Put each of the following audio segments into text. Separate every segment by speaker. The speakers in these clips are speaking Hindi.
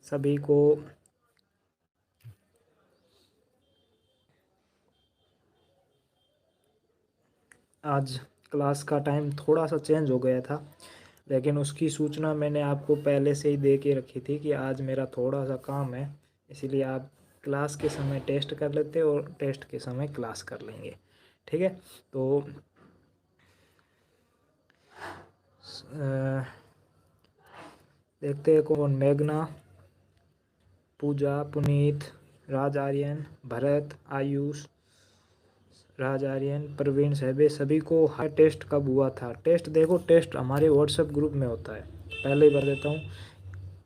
Speaker 1: सभी को आज क्लास का टाइम थोड़ा सा चेंज हो गया था, लेकिन उसकी सूचना मैंने आपको पहले से ही दे के रखी थी कि आज मेरा थोड़ा सा काम है, इसीलिए आप क्लास के समय टेस्ट कर लेते और टेस्ट के समय क्लास कर लेंगे। ठीक है, तो देखते हैं कौन। मेघना, पूजा, पुनीत, राज आर्यन, भरत, आयुष, राज आर्यन, प्रवीण सहबे, सभी को हाई टेस्ट कब हुआ था? टेस्ट देखो, टेस्ट हमारे व्हाट्सएप ग्रुप में होता है। पहले ही बता देता हूँ,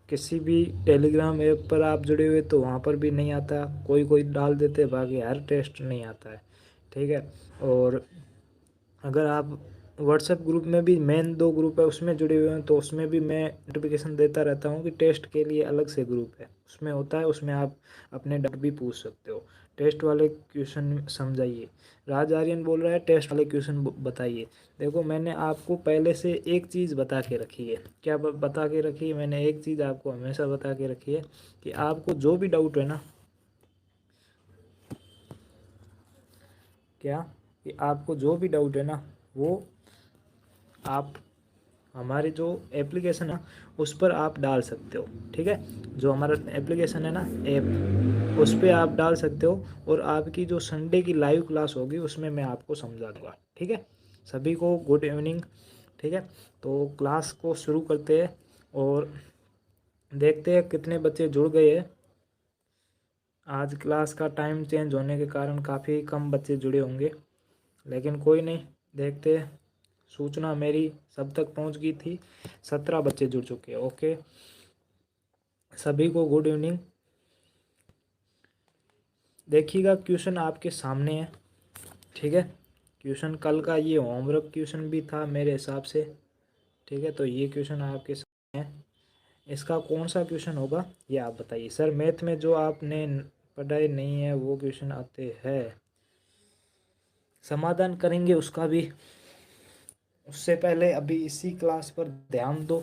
Speaker 1: किसी भी टेलीग्राम ऐप पर आप जुड़े हुए तो वहाँ पर भी नहीं आता, कोई कोई डाल देते, बाकी हर टेस्ट नहीं आता है। ठीक है, और अगर आप व्हाट्सएप ग्रुप में भी, मेन 2 ग्रुप है उसमें जुड़े हुए हैं, तो उसमें भी मैं नोटिफिकेशन देता रहता हूँ कि टेस्ट के लिए अलग से ग्रुप है, उसमें होता है, उसमें आप अपने डाउट भी पूछ सकते हो। टेस्ट वाले क्वेश्चन समझाइए। राज आर्यन बोल रहा है टेस्ट वाले क्वेश्चन बताइए। देखो, मैंने आपको पहले से एक चीज़ बता के रखी है। क्या बता के रखी है? मैंने एक चीज़ आपको हमेशा बता के रखी है कि आपको जो भी डाउट है ना, क्या कि आपको जो भी डाउट है ना, वो आप हमारी जो एप्लीकेशन है उस पर आप डाल सकते हो। ठीक है, जो हमारा एप्लीकेशन है ना, ऐप, उस पर आप डाल सकते हो, और आपकी जो संडे की लाइव क्लास होगी उसमें मैं आपको समझा दूँगा। ठीक है, सभी को गुड इवनिंग। ठीक है, तो क्लास को शुरू करते हैं और देखते हैं कितने बच्चे जुड़ गए हैं। आज क्लास का टाइम चेंज होने के कारण काफ़ी कम बच्चे जुड़े होंगे, लेकिन कोई नहीं, देखते हैं। सूचना मेरी सब तक पहुंच गई थी, 17 बच्चे जुड़ चुके हैं। ओके, सभी को गुड इवनिंग। देखिएगा, क्वेश्चन आपके सामने है। ठीक है, क्वेश्चन कल का ये होमवर्क क्वेश्चन भी था मेरे हिसाब से। ठीक है, तो ये क्वेश्चन आपके सामने है। इसका कौन सा क्वेश्चन होगा ये आप बताइए। सर, मैथ में जो आपने पढ़ाई नहीं है वो क्वेश्चन आते हैं, समाधान करेंगे उसका भी। उससे पहले अभी इसी क्लास पर ध्यान दो।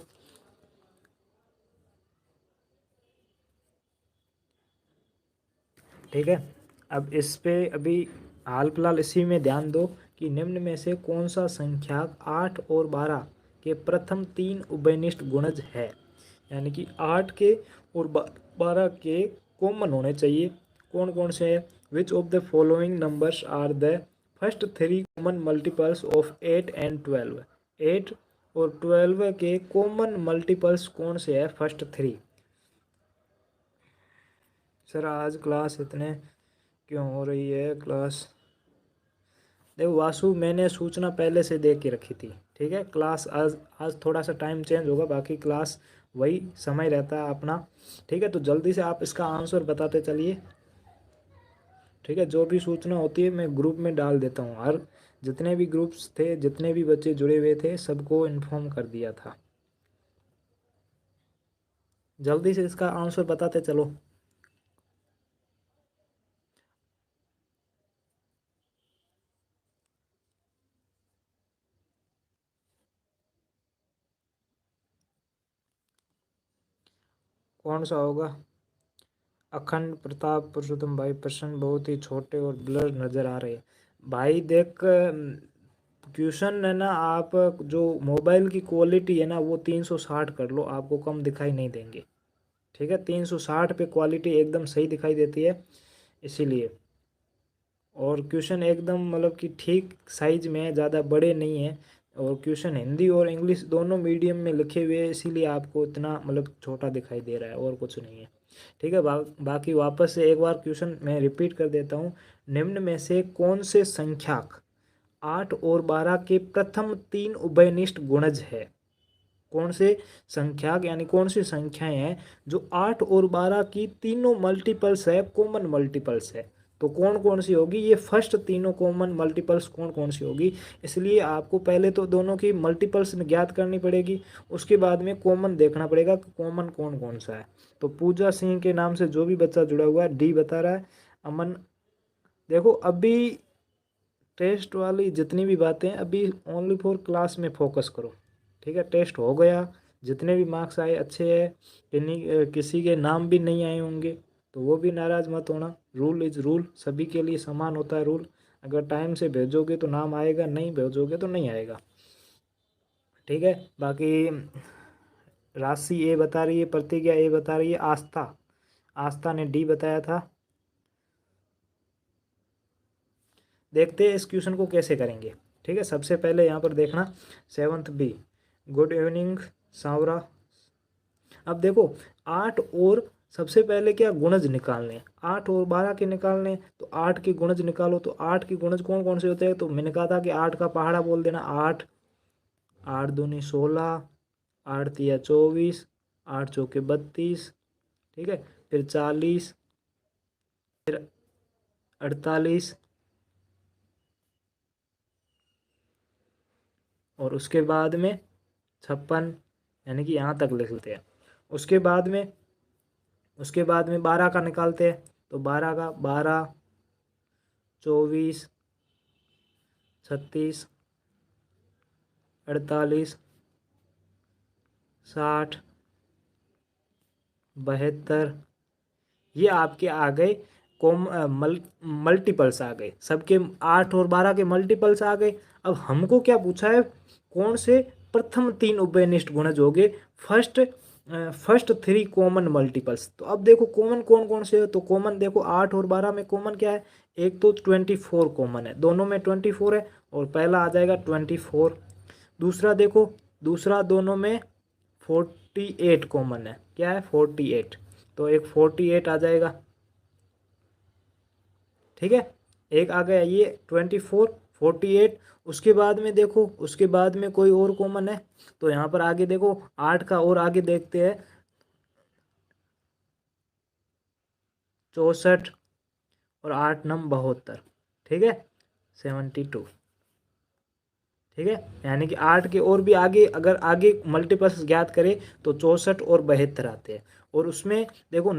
Speaker 1: ठीक है, अब इस पे अभी हाल फिलहाल इसी में ध्यान दो कि निम्न में से कौन सा संख्याक 8 और 12 के प्रथम 3 उभयनिष्ठ गुणज है। यानी कि 8 के और 12 के कॉमन होने चाहिए। कौन कौन से है? Which of the following numbers are the first 3 common multiples of 8 and 12। 8 और 12 के कॉमन मल्टीपल्स कौन से है? फर्स्ट 3। सर, आज क्लास इतने क्यों हो रही है क्लास? देखो वासु, मैंने सूचना पहले से दे के रखी थी। ठीक है, क्लास आज आज थोड़ा सा टाइम चेंज होगा, बाकी क्लास वही समय रहता है अपना। ठीक है, तो जल्दी से आप इसका आंसर बताते चलिए। ठीक है, जो भी सूचना होती है मैं ग्रुप में डाल देता हूँ। हर जितने भी ग्रुप्स थे, जितने भी बच्चे जुड़े हुए थे, सबको इन्फॉर्म कर दिया था। जल्दी से इसका आंसर बताते चलो। कौन सा होगा? अखंड प्रताप पुरुषोत्तम भाई, प्रश्न बहुत ही छोटे और ब्लर नज़र आ रहे हैं। भाई देख, क्वेश्चन है ना, आप जो मोबाइल की क्वालिटी है ना वो 360 कर लो, आपको कम दिखाई नहीं देंगे। ठीक है, 360 पे क्वालिटी एकदम सही दिखाई देती है, इसीलिए। और क्वेश्चन एकदम मतलब कि ठीक साइज में है, ज़्यादा बड़े नहीं है। और क्वेश्चन हिंदी और इंग्लिश दोनों मीडियम में लिखे हुए हैं, इसीलिए आपको इतना मतलब छोटा दिखाई दे रहा है, और कुछ नहीं है। ठीक है, बाकी वापस से एक बार क्वेश्चन मैं रिपीट कर देता हूँ। निम्न में से कौन से संख्याक 8 और 12 के प्रथम 3 उभयनिष्ठ गुणज है? कौन से संख्याक यानी कौन सी संख्याएं हैं जो 8 और 12 की तीनों मल्टीपल्स है, कॉमन मल्टीपल्स है? तो कौन कौन सी होगी ये फर्स्ट तीनों कॉमन मल्टीपल्स कौन कौन सी होगी? इसलिए आपको पहले तो दोनों की मल्टीपल्स ज्ञात करनी पड़ेगी, उसके बाद में कॉमन देखना पड़ेगा कि कॉमन कौन कौन सा है। तो पूजा सिंह के नाम से जो भी बच्चा जुड़ा हुआ है, डी बता रहा है। अमन, देखो अभी टेस्ट वाली जितनी भी बातें अभी ओनली फॉर क्लास में फोकस करो। ठीक है, टेस्ट हो गया, जितने भी मार्क्स आए अच्छे हैं, किसी के नाम भी नहीं आए होंगे तो वो भी नाराज़ मत होना। रूल इज़ रूल, सभी के लिए समान होता है रूल। अगर टाइम से भेजोगे तो नाम आएगा, नहीं भेजोगे तो नहीं आएगा। ठीक है। बाकी राशि ए बता रही है, प्रतिज्ञा ए बता रही है, आस्था आस्था ने डी बताया था। देखते हैं इस क्वेश्चन को कैसे करेंगे। ठीक है, सबसे पहले यहाँ पर देखना 7th B, good evening Savara. अब देखो 8 और सबसे पहले क्या गुणज निकालने हैं, 8 और 12 के निकालने हैं, तो 8 के गुणज निकालो। तो 8 के गुणज कौन कौन से होते हैं, तो मैंने कहा था कि 8 का पहाड़ा बोल देना, 8 8 दूनी 16, 8 तिया 24, 8 चौके 32। ठीक है, फिर 40, फिर 48 और उसके बाद में 56, यानी कि यहाँ तक लिख लेते हैं। उसके बाद में 12 का निकालते हैं, तो 12 का 12, 24, 36, 48, 60, 72। ये आपके आ गए मल्टीपल्स आ गए, सबके 8 और 12 के मल्टीपल्स आ गए। अब हमको क्या पूछा है, कौन से प्रथम 3 उभयनिष्ठ गुणज हो गए, फर्स्ट फर्स्ट 3 कॉमन मल्टीपल्स। तो अब देखो कॉमन कौन कौन से है, तो कॉमन देखो 8 और 12 में कॉमन क्या है, एक तो 24 कॉमन है, दोनों में 24 है और पहला आ जाएगा 24। दूसरा देखो, दूसरा दोनों में 48 कॉमन है, क्या है 48, तो एक 48 आ जाएगा। ठीक है, एक आ गया ये 24, 48। उसके बाद में देखो, उसके बाद में कोई और कॉमन है, तो यहाँ पर आगे देखो 8 का और आगे देखते हैं 64 और 8 नम 72। ठीक है, 72। ठीक है, यानी कि 8 के और भी आगे अगर आगे मल्टीपल्स ज्ञात करें तो 64 और 72 आते हैं। और उसमें देखो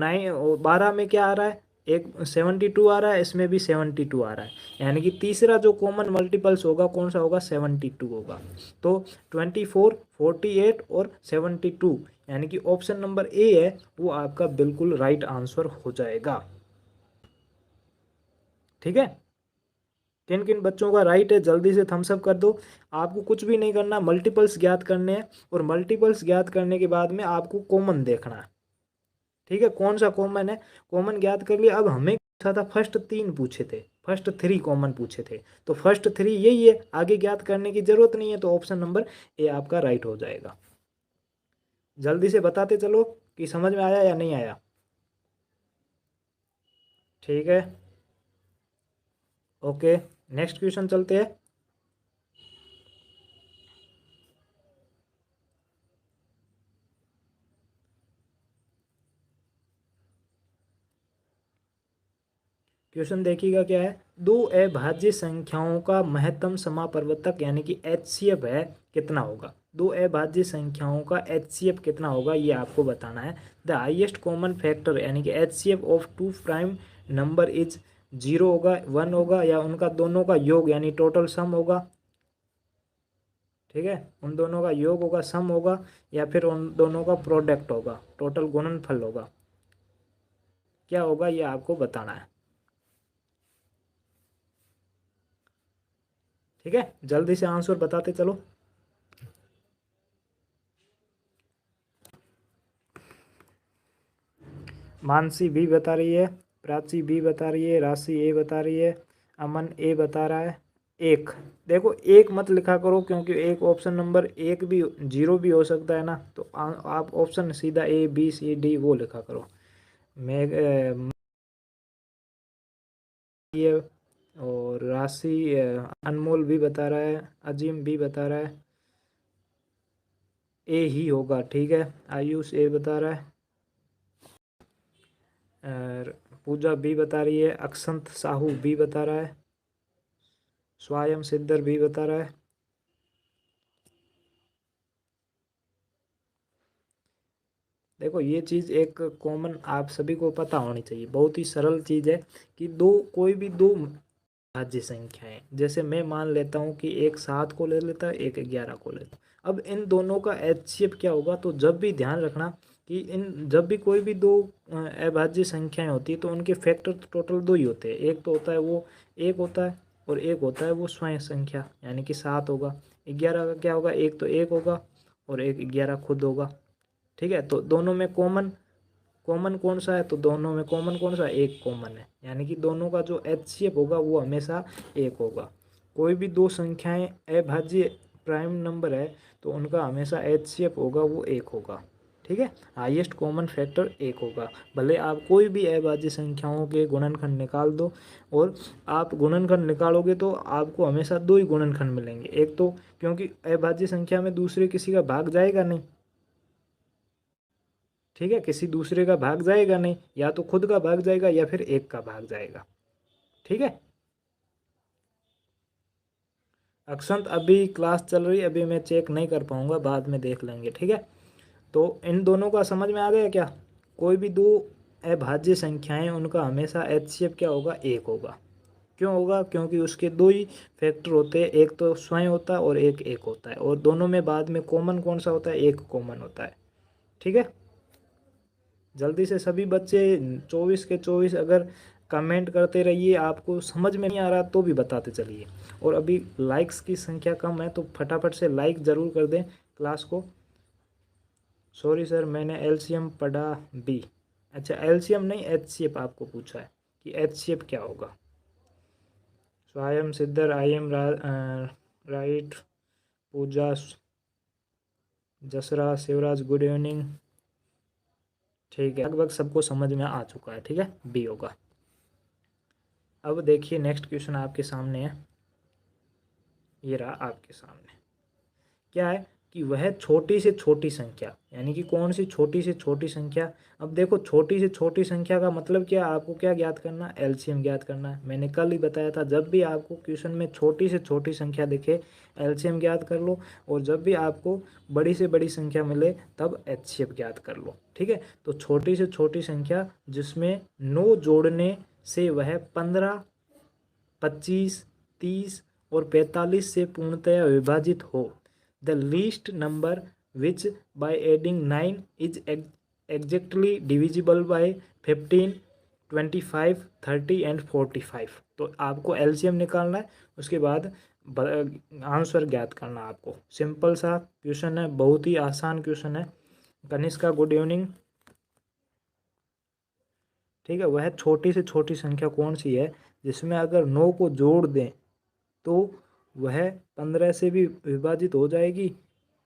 Speaker 1: 12 में क्या आ रहा है, एक 72 आ रहा है, इसमें भी 72 आ रहा है, यानी कि तीसरा जो कॉमन मल्टीपल्स होगा कौन सा होगा, 72 होगा। तो 24, 48 और 72, यानी कि ऑप्शन नंबर ए है वो आपका बिल्कुल राइट आंसर हो जाएगा। ठीक है, किन किन बच्चों का राइट है जल्दी से थम्स अप कर दो। आपको कुछ भी नहीं करना, मल्टीपल्स ज्ञात करने हैं और मल्टीपल्स ज्ञात करने के बाद में आपको कॉमन देखना है। ठीक है, कौन सा कॉमन है, कॉमन ज्ञात कर लिया। अब हमें पूछा था फर्स्ट 3 पूछे थे, फर्स्ट 3 कॉमन पूछे थे, तो फर्स्ट 3 यही है, आगे ज्ञात करने की जरूरत नहीं है, तो ऑप्शन नंबर ए आपका राइट हो जाएगा। जल्दी से बताते चलो कि समझ में आया या नहीं आया। ठीक है, ओके, नेक्स्ट क्वेश्चन चलते हैं। क्वेश्चन देखिएगा क्या है, दो अभाज्य संख्याओं का महत्तम समापवर्तक यानी कि एचसीएफ है कितना होगा। दो अभाज्य संख्याओं का एचसीएफ कितना होगा ये आपको बताना है। द हाईएस्ट कॉमन फैक्टर यानी कि HCF of two prime number is 0 होगा, 1 होगा, या उनका दोनों का योग यानी टोटल सम होगा। ठीक है, उन दोनों का योग होगा, सम होगा, या फिर उन दोनों का प्रोडक्ट होगा, टोटल गुणनफल होगा। क्या होगा ये आपको बताना है। ठीक है, जल्दी से आंसर बताते चलो। मानसी बी बता रही है, प्राची बी बता रही है, राशि ए बता रही है, अमन ए बता रहा है। एक देखो, एक मत लिखा करो क्योंकि एक ऑप्शन नंबर एक भी 0 भी हो सकता है ना, तो आप ऑप्शन सीधा ए बी सी डी वो लिखा करो। मैं ये और राशि अनमोल भी बता रहा है, अजीम भी बता रहा है ए ही होगा। ठीक है, आयुष ए बता रहा है, और पूजा बी बता रही है, अक्षंत साहू बी बता रहा है, स्वयं सिद्धर भी बता रहा है। देखो ये चीज़ एक कॉमन आप सभी को पता होनी चाहिए, बहुत ही सरल चीज़ है कि दो कोई भी दो भाज्य संख्याएं। जैसे मैं मान लेता हूँ कि एक 7 को ले लेता है, एक 11 को लेता हूँ। अब इन दोनों का एचसीएफ क्या होगा, तो जब भी ध्यान रखना कि इन जब भी कोई भी दो अभाज्य संख्याएं होती है तो उनके फैक्टर तो टोटल दो ही होते हैं। एक तो होता है वो एक होता है और एक होता है वो स्वयं संख्या, यानी कि 7 होगा। 11 का क्या होगा, एक तो एक होगा और एक 11 खुद होगा। ठीक है, तो दोनों में कॉमन कॉमन कौन सा है, तो दोनों में कॉमन कौन सा है, एक कॉमन है, यानी कि दोनों का जो एचसीएफ होगा वो हमेशा एक होगा। कोई भी दो संख्याएं अभाज्य प्राइम नंबर है तो उनका हमेशा एचसीएफ होगा वो एक होगा। ठीक है, हाईएस्ट कॉमन फैक्टर एक होगा। भले आप कोई भी अभाज्य संख्याओं के गुणनखंड निकाल दो, और आप गुणनखंड निकालोगे तो आपको हमेशा दो ही गुणनखंड मिलेंगे। एक तो क्योंकि अभाज्य संख्या में दूसरे किसी का भाग जाएगा नहीं। ठीक है, किसी दूसरे का भाग जाएगा नहीं, या तो खुद का भाग जाएगा या फिर एक का भाग जाएगा। ठीक है, अक्षंत अभी क्लास चल रही है, अभी मैं चेक नहीं कर पाऊंगा, बाद में देख लेंगे। ठीक है, तो इन दोनों का समझ में आ गया क्या। कोई भी दो अभाज्य संख्याएं उनका हमेशा एचसीएफ क्या होगा, एक होगा। क्यों होगा, क्योंकि उसके दो ही फैक्टर होते हैं, एक तो स्वयं होता है और एक होता है, और दोनों में बाद में कॉमन कौन सा होता है, एक कॉमन होता है। ठीक है, जल्दी से सभी बच्चे 24 के 24 अगर कमेंट करते रहिए, आपको समझ में नहीं आ रहा तो भी बताते चलिए। और अभी लाइक्स की संख्या कम है तो फटाफट से लाइक ज़रूर कर दें क्लास को। सॉरी सर, मैंने एलसीएम पढ़ा बी। अच्छा, एलसीएम नहीं, एचसीएफ आपको पूछा है कि एचसीएफ क्या होगा। सो आई एम सिद्धर, I am right. Pooja, Jasra, Shivraj, good evening. ठीक है, लगभग सबको समझ में आ चुका है। ठीक है, बी होगा। अब देखिए नेक्स्ट क्वेश्चन आपके सामने है, ये रहा आपके सामने। क्या है कि वह छोटी से छोटी संख्या, यानी कि कौन सी छोटी से छोटी संख्या। अब देखो, छोटी से छोटी संख्या का मतलब क्या, आपको क्या ज्ञात करना, एलसीएम ज्ञात करना है। मैंने कल ही बताया था, जब भी आपको क्वेश्चन में छोटी से छोटी संख्या दिखे एलसीएम ज्ञात कर लो, और जब भी आपको बड़ी से बड़ी संख्या मिले तब एचसीएफ ज्ञात कर लो। ठीक है, तो छोटी से छोटी संख्या जिसमें 9 जोड़ने से वह 15, 25, 30 और 45 से पूर्णतया विभाजित हो। The least number which by adding 9 is exactly divisible by 15, 25, 30 and 45। तो आपको एलसीएम निकालना है, उसके बाद आंसर ज्ञात करना है आपको। सिंपल सा क्वेश्चन है, बहुत ही आसान क्वेश्चन है। Kanishka, good evening. ठीक है, वह छोटी से छोटी संख्या कौन सी है जिसमें अगर 9 को जोड़ दें तो वह 15 से भी विभाजित हो जाएगी,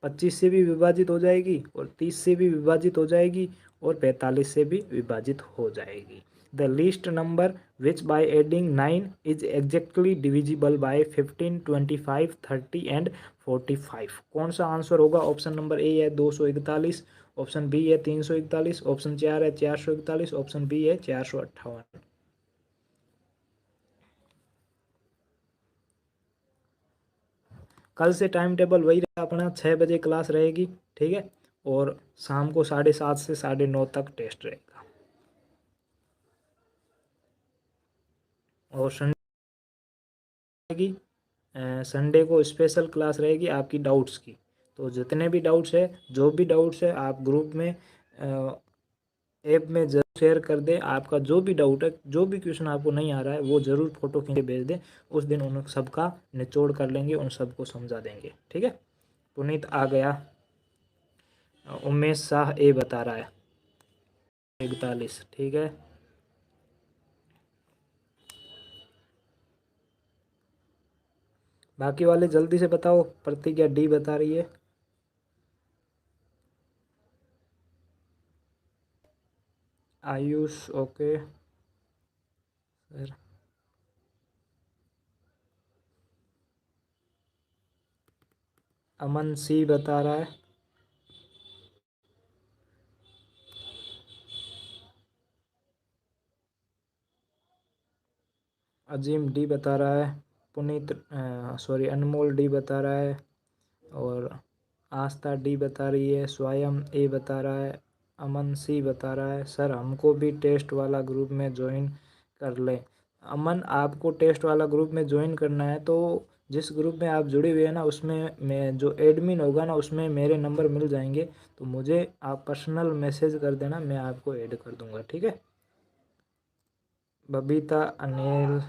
Speaker 1: 25 से भी विभाजित हो जाएगी और 30 से भी विभाजित हो जाएगी और 45 से भी विभाजित हो जाएगी। The least number which by adding 9 is exactly divisible by 15, 25, 30 and 45। कौन सा आंसर होगा। ऑप्शन नंबर ए है 241, ऑप्शन बी है 341, ऑप्शन 4 है 441, ऑप्शन बी है 458। कल से टाइम टेबल वही रहेगा अपना, 6 बजे क्लास रहेगी। ठीक है, और शाम को 7:30 से 9:30 तक टेस्ट रहेगा। और संडे को स्पेशल क्लास रहेगी आपकी डाउट्स की। तो जितने भी डाउट्स है, जो भी डाउट्स है, आप ग्रुप में ऐप में जरूर शेयर कर दें। आपका जो भी डाउट है, जो भी क्वेश्चन आपको नहीं आ रहा है, वो ज़रूर फोटो खींच के भेज दें। उस दिन उन सबका निचोड़ कर लेंगे, उन सबको समझा देंगे। ठीक है, पुनीत आ गया। उमेश शाह ए बता रहा है 41। ठीक है, बाकी वाले जल्दी से बताओ। प्रतिज्ञा डी बता रही है। Ayush okay sir. Aman C बता रहा है। अजीम डी बता रहा है। पुनीत सॉरी अनमोल डी बता रहा है। और आस्था डी बता रही है। स्वयं ए बता रहा है। अमन सी बता रहा है सर हमको भी टेस्ट वाला ग्रुप में ज्वाइन कर लें। अमन, आपको टेस्ट वाला ग्रुप में ज्वाइन करना है तो जिस ग्रुप में आप जुड़े हुए हैं ना, उसमें मैं जो एडमिन होगा ना, उसमें मेरे नंबर मिल जाएंगे, तो मुझे आप पर्सनल मैसेज कर देना, मैं आपको ऐड कर दूंगा, ठीक है। बबीता अनिल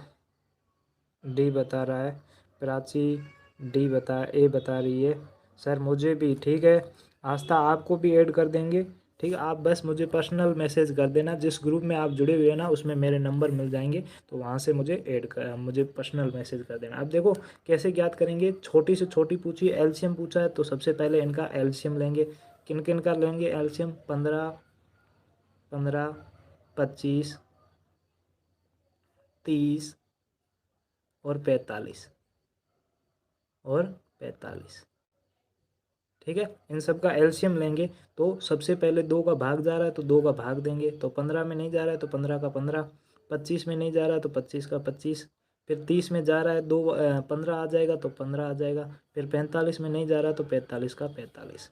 Speaker 1: डी बता रहा है, प्राची डी बता रही है, सर मुझे भी, ठीक है। आस्था, आपको भी ऐड कर देंगे, ठीक है। आप बस मुझे पर्सनल मैसेज कर देना, जिस ग्रुप में आप जुड़े हुए हैं ना, उसमें मेरे नंबर मिल जाएंगे, तो वहाँ से मुझे पर्सनल मैसेज कर देना। अब देखो कैसे ज्ञात करेंगे, छोटी से छोटी पूछी, एलसीएम पूछा है, तो सबसे पहले इनका एलसीएम लेंगे। किन किन का लेंगे एलसीएम? 15, 15, 25, 30 और 45, और 45, ठीक है। इन सब का एलसीएम लेंगे, तो सबसे पहले 2 का भाग जा रहा है तो 2 का भाग देंगे, तो 15 में नहीं जा रहा है तो 15 का 15, 25 में नहीं जा रहा है तो 25 का 25, फिर 30 में जा रहा है 15 आ जाएगा तो 15 आ जाएगा, फिर 45 में नहीं जा रहा है तो 45 का 45,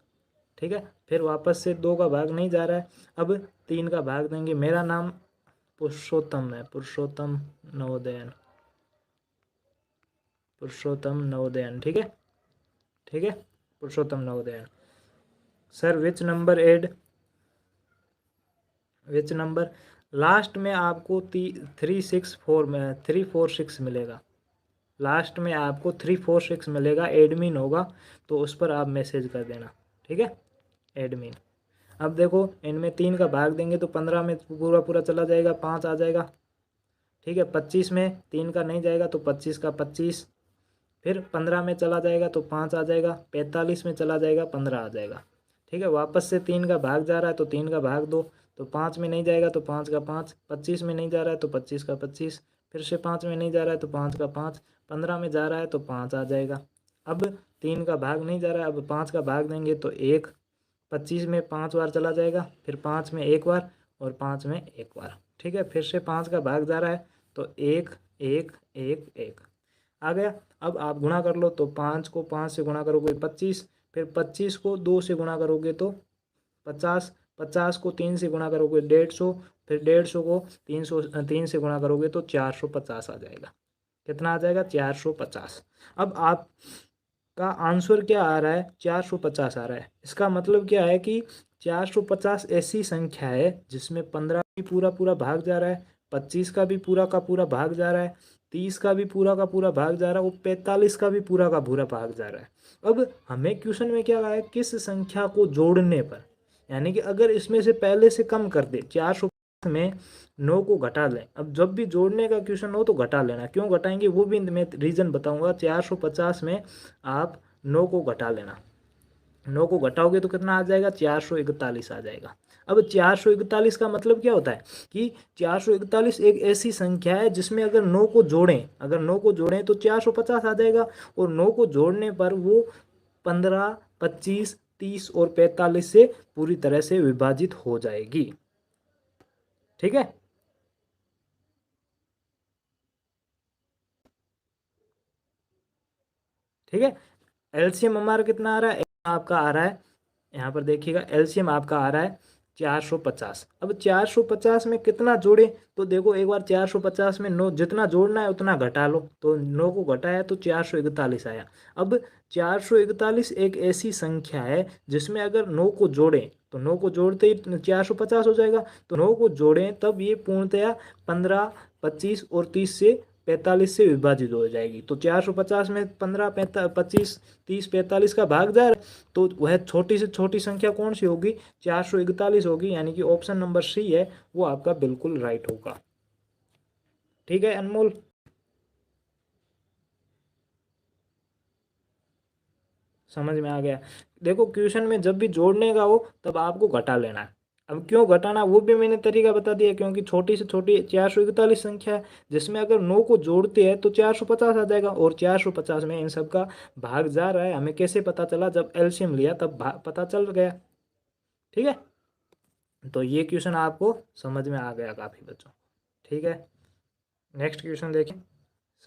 Speaker 1: ठीक है। फिर वापस से 2 का भाग नहीं जा रहा है, अब 3 का भाग देंगे। मेरा नाम पुरुषोत्तम है, पुरुषोत्तम नवोदयन, ठीक है, ठीक है, पुरुषोत्तम Navodayan. Sir which number last में आपको 346 मिलेगा, लास्ट में आपको 346 मिलेगा, एडमिन होगा, तो उस पर आप मैसेज कर देना, ठीक है, एडमिन। अब देखो इनमें 3 का भाग देंगे तो 15 में पूरा पूरा चला जाएगा, 5 आ जाएगा, ठीक है। 25 में 3 का नहीं जाएगा तो 25 का 25, फिर 15 में चला जाएगा तो 5 आ जाएगा, 45 में चला जाएगा 15 आ जाएगा, ठीक है। वापस से 3 का भाग जा रहा है तो 3 का भाग दो, तो 5 में नहीं जाएगा तो 5 का 5, 25 में नहीं जा रहा है तो 25 का 25, फिर से 5 में नहीं जा रहा है तो 5 का 5, 15 में जा रहा है तो 5 आ जाएगा। अब 3 का भाग नहीं जा रहा है, अब 5 का भाग देंगे तो 1, 25 में 5 बार चला जाएगा, फिर 5 में 1 बार और 5 में 1 बार, ठीक है। फिर से 5 का भाग जा रहा है तो 1, 1, 1, 1 आ गया। अब आप गुणा कर लो, तो 5 को 5 से गुणा करोगे 25, फिर 25 को 2 से गुणा करोगे तो 50, 50 को 3 से गुणा करोगे 150, फिर 150 को 3 से गुणा करोगे तो 450 आ जाएगा। कितना आ जाएगा? 450। अब आप का आंसर क्या आ रहा है? 450 आ रहा है। इसका मतलब क्या है कि 450 ऐसी संख्या है जिसमें 15 भी पूरा पूरा भाग जा रहा है, 25 का भी पूरा का पूरा भाग जा रहा है, 30 का भी पूरा का पूरा भाग जा रहा है और 45 का भी पूरा का पूरा भाग जा रहा है। अब हमें क्वेश्चन में क्या रहा है? किस संख्या को जोड़ने पर, यानी कि अगर इसमें से पहले से कम कर दे, 400 में 9 को घटा लें। अब जब भी जोड़ने का क्वेश्चन हो तो घटा लेना, क्यों घटाएंगे वो भी मैं रीज़न बताऊंगा। 450 में आप 9 को घटा लेना, 9 को घटाओगे तो कितना आ जाएगा? 441 आ जाएगा। अब 441 का मतलब क्या होता है कि 441 एक ऐसी संख्या है जिसमें अगर 9 को जोड़ें, तो 450 आ जाएगा, और 9 को जोड़ने पर वो 15, 25, 30 और 45 से पूरी तरह से विभाजित हो जाएगी, ठीक है। ठीक है, एलसीएम हमारा कितना आ रहा है? आपका आ रहा है, यहाँ पर देखिएगा, एलसीएम आपका आ रहा है 450। अब 450 में कितना जोड़े? तो देखो एक बार 450 में 9 जितना जोड़ना है उतना घटा लो, तो 9 को घटाया तो 441 आया। अब 441 एक ऐसी संख्या है जिसमें अगर 9 को जोड़ें तो 9 को जोड़ते ही 450 हो जाएगा, तो 9 को जोड़ें तब ये पूर्णतया 15, 25 और 30 से 45 से विभाजित हो जाएगी। तो 450 में 15, 25, 30, 45 का भाग जा रहा है, तो वह छोटी से छोटी संख्या कौन सी होगी? 441 होगी, यानी कि ऑप्शन नंबर सी है वो आपका बिल्कुल राइट होगा। ठीक है अनमोल? समझ में आ गया? देखो क्वेश्चन में जब भी जोड़ने का हो तब आपको घटा लेना है। अब क्यों घटाना वो भी मैंने तरीका बता दिया, क्योंकि छोटी से छोटी 441 संख्या है जिसमें अगर 9 को जोड़ते हैं तो 450 आ जाएगा, और 450 में इन सब का भाग जा रहा है। हमें कैसे पता चला? जब एलसीएम लिया तब पता चल गया। ठीक है, तो ये क्वेश्चन आपको समझ में आ गया काफ़ी बच्चों। ठीक है, नेक्स्ट क्वेश्चन देखें।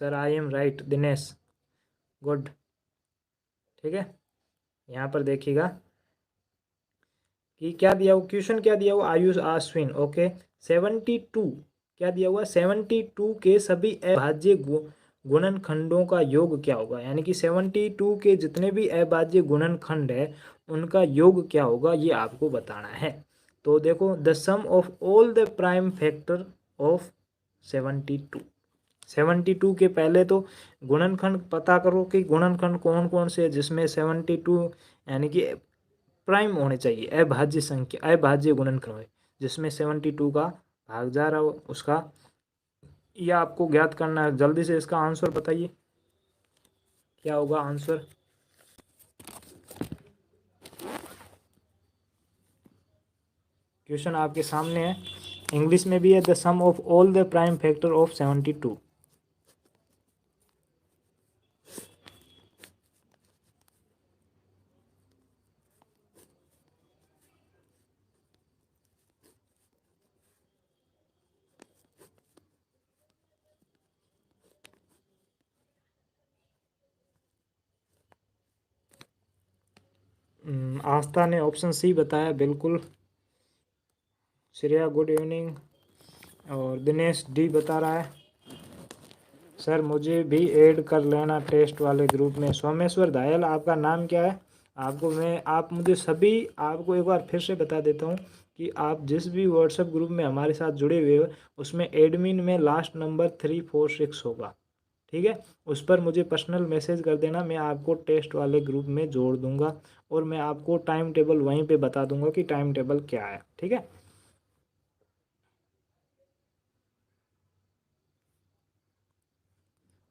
Speaker 1: Sir I am right Dinesh, good. ठीक है, यहाँ पर देखिएगा कि क्या दिया हुआ, क्वेश्चन क्या दिया हुआ? आयुष अश्विन, ओके। 72 क्या दिया हुआ है 72 के सभी अभाज्य गुणनखंडों का योग क्या होगा, यानी कि 72 के जितने भी अभाज्य गुणनखंड है उनका योग क्या होगा ये आपको बताना है। तो देखो the sum of all the prime factor of 72, 72 के पहले तो गुणनखंड पता करो कि गुणनखंड कौन कौन से है जिसमें 72 यानी कि प्राइम होने चाहिए, अभाज्य संख्या अभाज्य गुणनखंड है जिसमें 72 का भाग जा रहा हो उसका, यह आपको ज्ञात करना है। जल्दी से इसका आंसर बताइए क्या होगा आंसर। क्वेश्चन आपके सामने है, इंग्लिश में भी है, the sum of all the prime factor of 72। Aastha ने ऑप्शन सी बताया बिल्कुल। Shreya good evening. और दिनेश डी बता रहा है सर मुझे भी ऐड कर लेना टेस्ट वाले ग्रुप में। सोमेश्वर दायल आपका नाम क्या है, आपको मैं आप मुझे सभी आपको एक बार फिर से बता देता हूँ कि आप जिस भी व्हाट्सएप ग्रुप में हमारे साथ जुड़े हुए हो उसमें एडमिन में लास्ट नंबर 346 होगा, ठीक है। उस पर मुझे पर्सनल मैसेज कर देना, मैं आपको टेस्ट वाले ग्रुप में जोड़ दूंगा और मैं आपको टाइम टेबल वहीं पे बता दूंगा कि टाइम टेबल क्या है, ठीक है।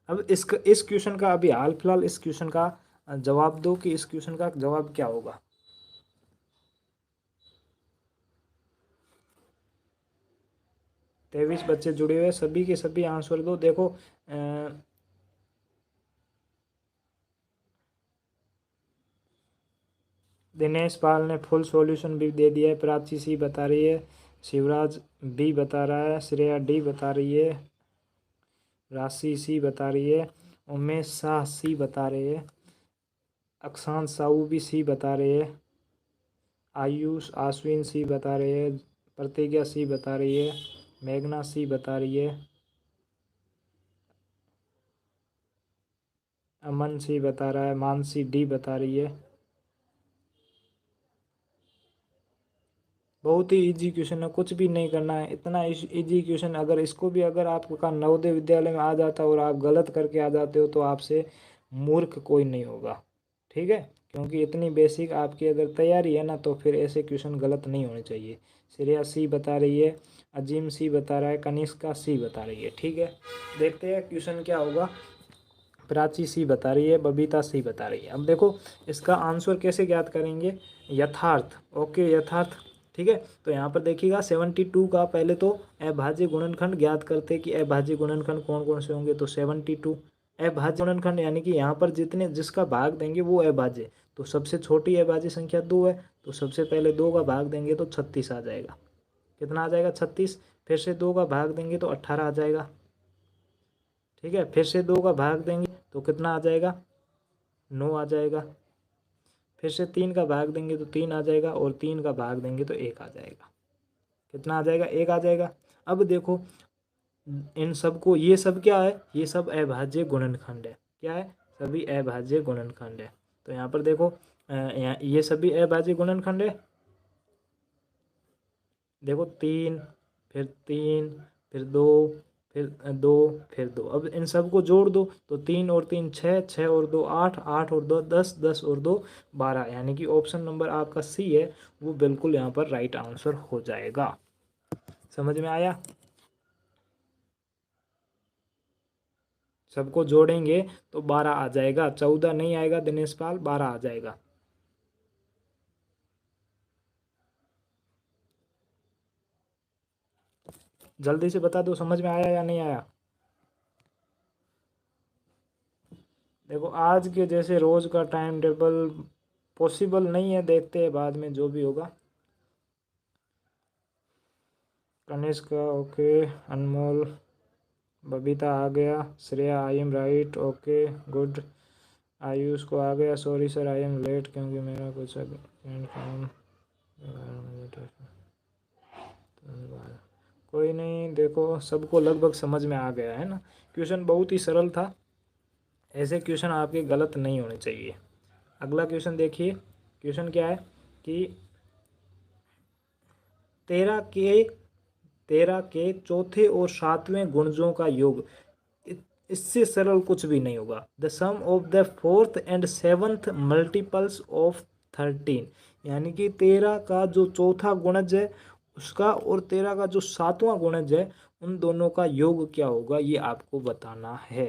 Speaker 1: अब इस क्वेश्चन का अभी हाल फिलहाल इस क्वेश्चन का जवाब दो कि इस क्वेश्चन का जवाब क्या होगा। 23 बच्चे जुड़े हुए सभी के सभी आंसर दो। देखो दिनेश पाल ने फुल सॉल्यूशन भी दे दिया है, प्राची सी बता रही है, शिवराज बी बता रहा है, श्रेया डी बता रही है, राशि सी बता रही है, उमेश शाह सी बता रहे हैं, अक्षांत साहू भी सी बता रहे हैं, आयुष आश्विन सी बता रहे हैं, प्रतिज्ञा सी बता रही है, मेघना सी बता रही है, अमन सी बता रहा है, मानसी डी बता रही है। बहुत ही इजी क्वेश्चन है, कुछ भी नहीं करना है, इतना इजी क्वेश्चन अगर इसको भी अगर आपका नवोदय विद्यालय में आ जाता और आप गलत करके आ जाते हो तो आपसे मूर्ख कोई नहीं होगा, ठीक है। क्योंकि इतनी बेसिक आपकी अगर तैयारी है ना तो फिर ऐसे क्वेश्चन गलत नहीं होने चाहिए। श्रेया सी बता रही है, अजीम सी बता रहा है, कनिष्का सी बता रही है, ठीक है। देखते हैं क्वेश्चन क्या होगा। प्राची सी बता रही है, बबीता सी बता रही है। अब देखो इसका आंसर कैसे ज्ञात करेंगे, यथार्थ, ओके यथार्थ, ठीक है। तो यहाँ पर देखिएगा 72 का पहले तो अभाज्य गुणनखंड ज्ञात करते कि अभाज्य गुणनखंड कौन कौन से होंगे, तो 72 अभाज्य गुणनखंड यानी कि यहाँ पर जितने जिसका भाग देंगे वो अभाज्य, तो सबसे छोटी अभाज्य संख्या 2 है, तो सबसे पहले 2 का भाग देंगे तो 36 आ जाएगा। कितना आ जाएगा 36, फिर से 2 का भाग देंगे तो 18 आ जाएगा, ठीक है। फिर से 2 का भाग देंगे तो कितना आ जाएगा 9 आ जाएगा, फिर से 3 का भाग देंगे तो 3 आ जाएगा और 3 का भाग देंगे तो 1 आ जाएगा। कितना आ जाएगा 1 आ जाएगा। अब देखो इन सबको, ये सब क्या है, ये सब अभाज्य गुणनखंड है, क्या है, सभी अभाज्य गुणनखंड है। तो यहाँ पर देखो यहाँ ये सभी अभाज्य गुणनखंड है। देखो 3 फिर 3 फिर 2 फिर 2 फिर 2, अब इन सबको जोड़ दो तो 3 और 3 6, 6 और 2 8, 8 और 2 10, 10 और 2 12, यानी कि ऑप्शन नंबर आपका सी है वो बिल्कुल यहाँ पर राइट आंसर हो जाएगा। समझ में आया। सबको जोड़ेंगे तो 12 आ जाएगा, 14 नहीं आएगा दिनेश पाल, 12 आ जाएगा। जल्दी से बता दो समझ में आया या नहीं आया। देखो आज के जैसे रोज का टाइम टेबल पॉसिबल नहीं है, देखते हैं बाद में जो भी होगा। कनिष्क ओके, अनमोल, बबीता आ गया, Shreya I am right, okay good, Ayush को आ गया, sorry sir I am late क्योंकि मेरा कुछ काम, कोई नहीं, देखो सबको लगभग समझ में आ गया है ना। क्वेश्चन बहुत ही सरल था, ऐसे क्वेश्चन आपके गलत नहीं होने चाहिए। अगला क्वेश्चन देखिए, क्वेश्चन क्या है कि तेरह के तेरह के चौथे और सातवें गुणजों का योग। इससे सरल कुछ भी नहीं होगा। The sum of the fourth and seventh multiples of 13, यानी कि 13 का जो चौथा गुणज है उसका और 13 का जो सातवां गुणज है उन दोनों का योग क्या होगा, ये आपको बताना है।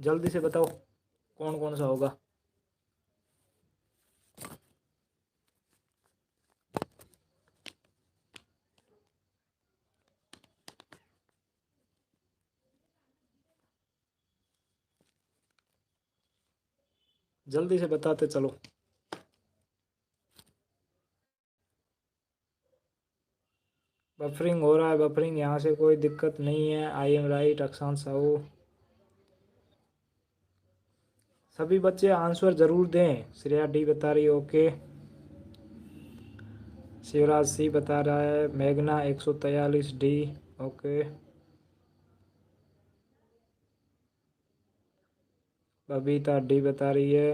Speaker 1: जल्दी से बताओ कौन कौन सा होगा। जल्दी से बताते चलो। बफरिंग हो रहा है, बफरिंग, यहाँ से कोई दिक्कत नहीं है। आई एम राइट, अक्षांश साहू। सभी बच्चे आंसर जरूर दें। श्रेया डी बता रही है ओके। शिवराज सी बता रहा है, मेघना 143 डी ओके। बबीता डी बता रही है,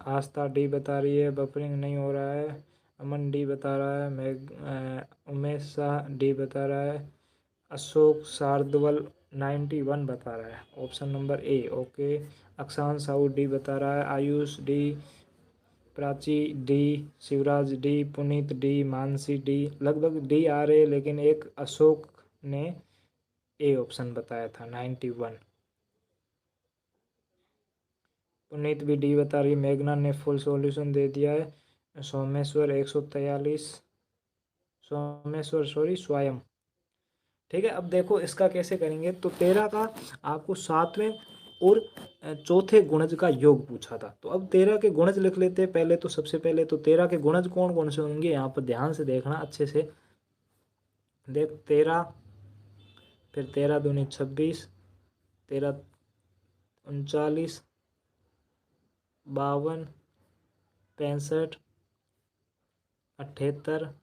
Speaker 1: आस्था डी बता रही है बफरिंग नहीं हो रहा है। अमन डी बता रहा है, उमेश शाह डी बता रहा है। अशोक शार्दवल 91 बता रहा है, ऑप्शन नंबर ए ओके। अक्षांश साहू डी बता रहा है, Ayush D, Prachi D, Shivraj D, Puneet D, Mansi D, लगभग डी आ रहे, लेकिन एक अशोक ने ए ऑप्शन बताया था 91। पुनीत भी डी बता रही है, मेघना ने फुल सॉल्यूशन दे दिया है। सोमेश्वर 143, सोमेश्वर सॉरी स्वयं। ठीक है, अब देखो इसका कैसे करेंगे। तो 13 का आपको सातवें और चौथे गुणज का योग पूछा था, तो अब 13 के गुणज लिख लेते हैं पहले। तो सबसे पहले तो 13 के गुणज कौन कौन से होंगे, यहाँ पर ध्यान से देखना अच्छे से। देख 13, फिर 13 दूनी 26, 13 39, 52, 65, 78,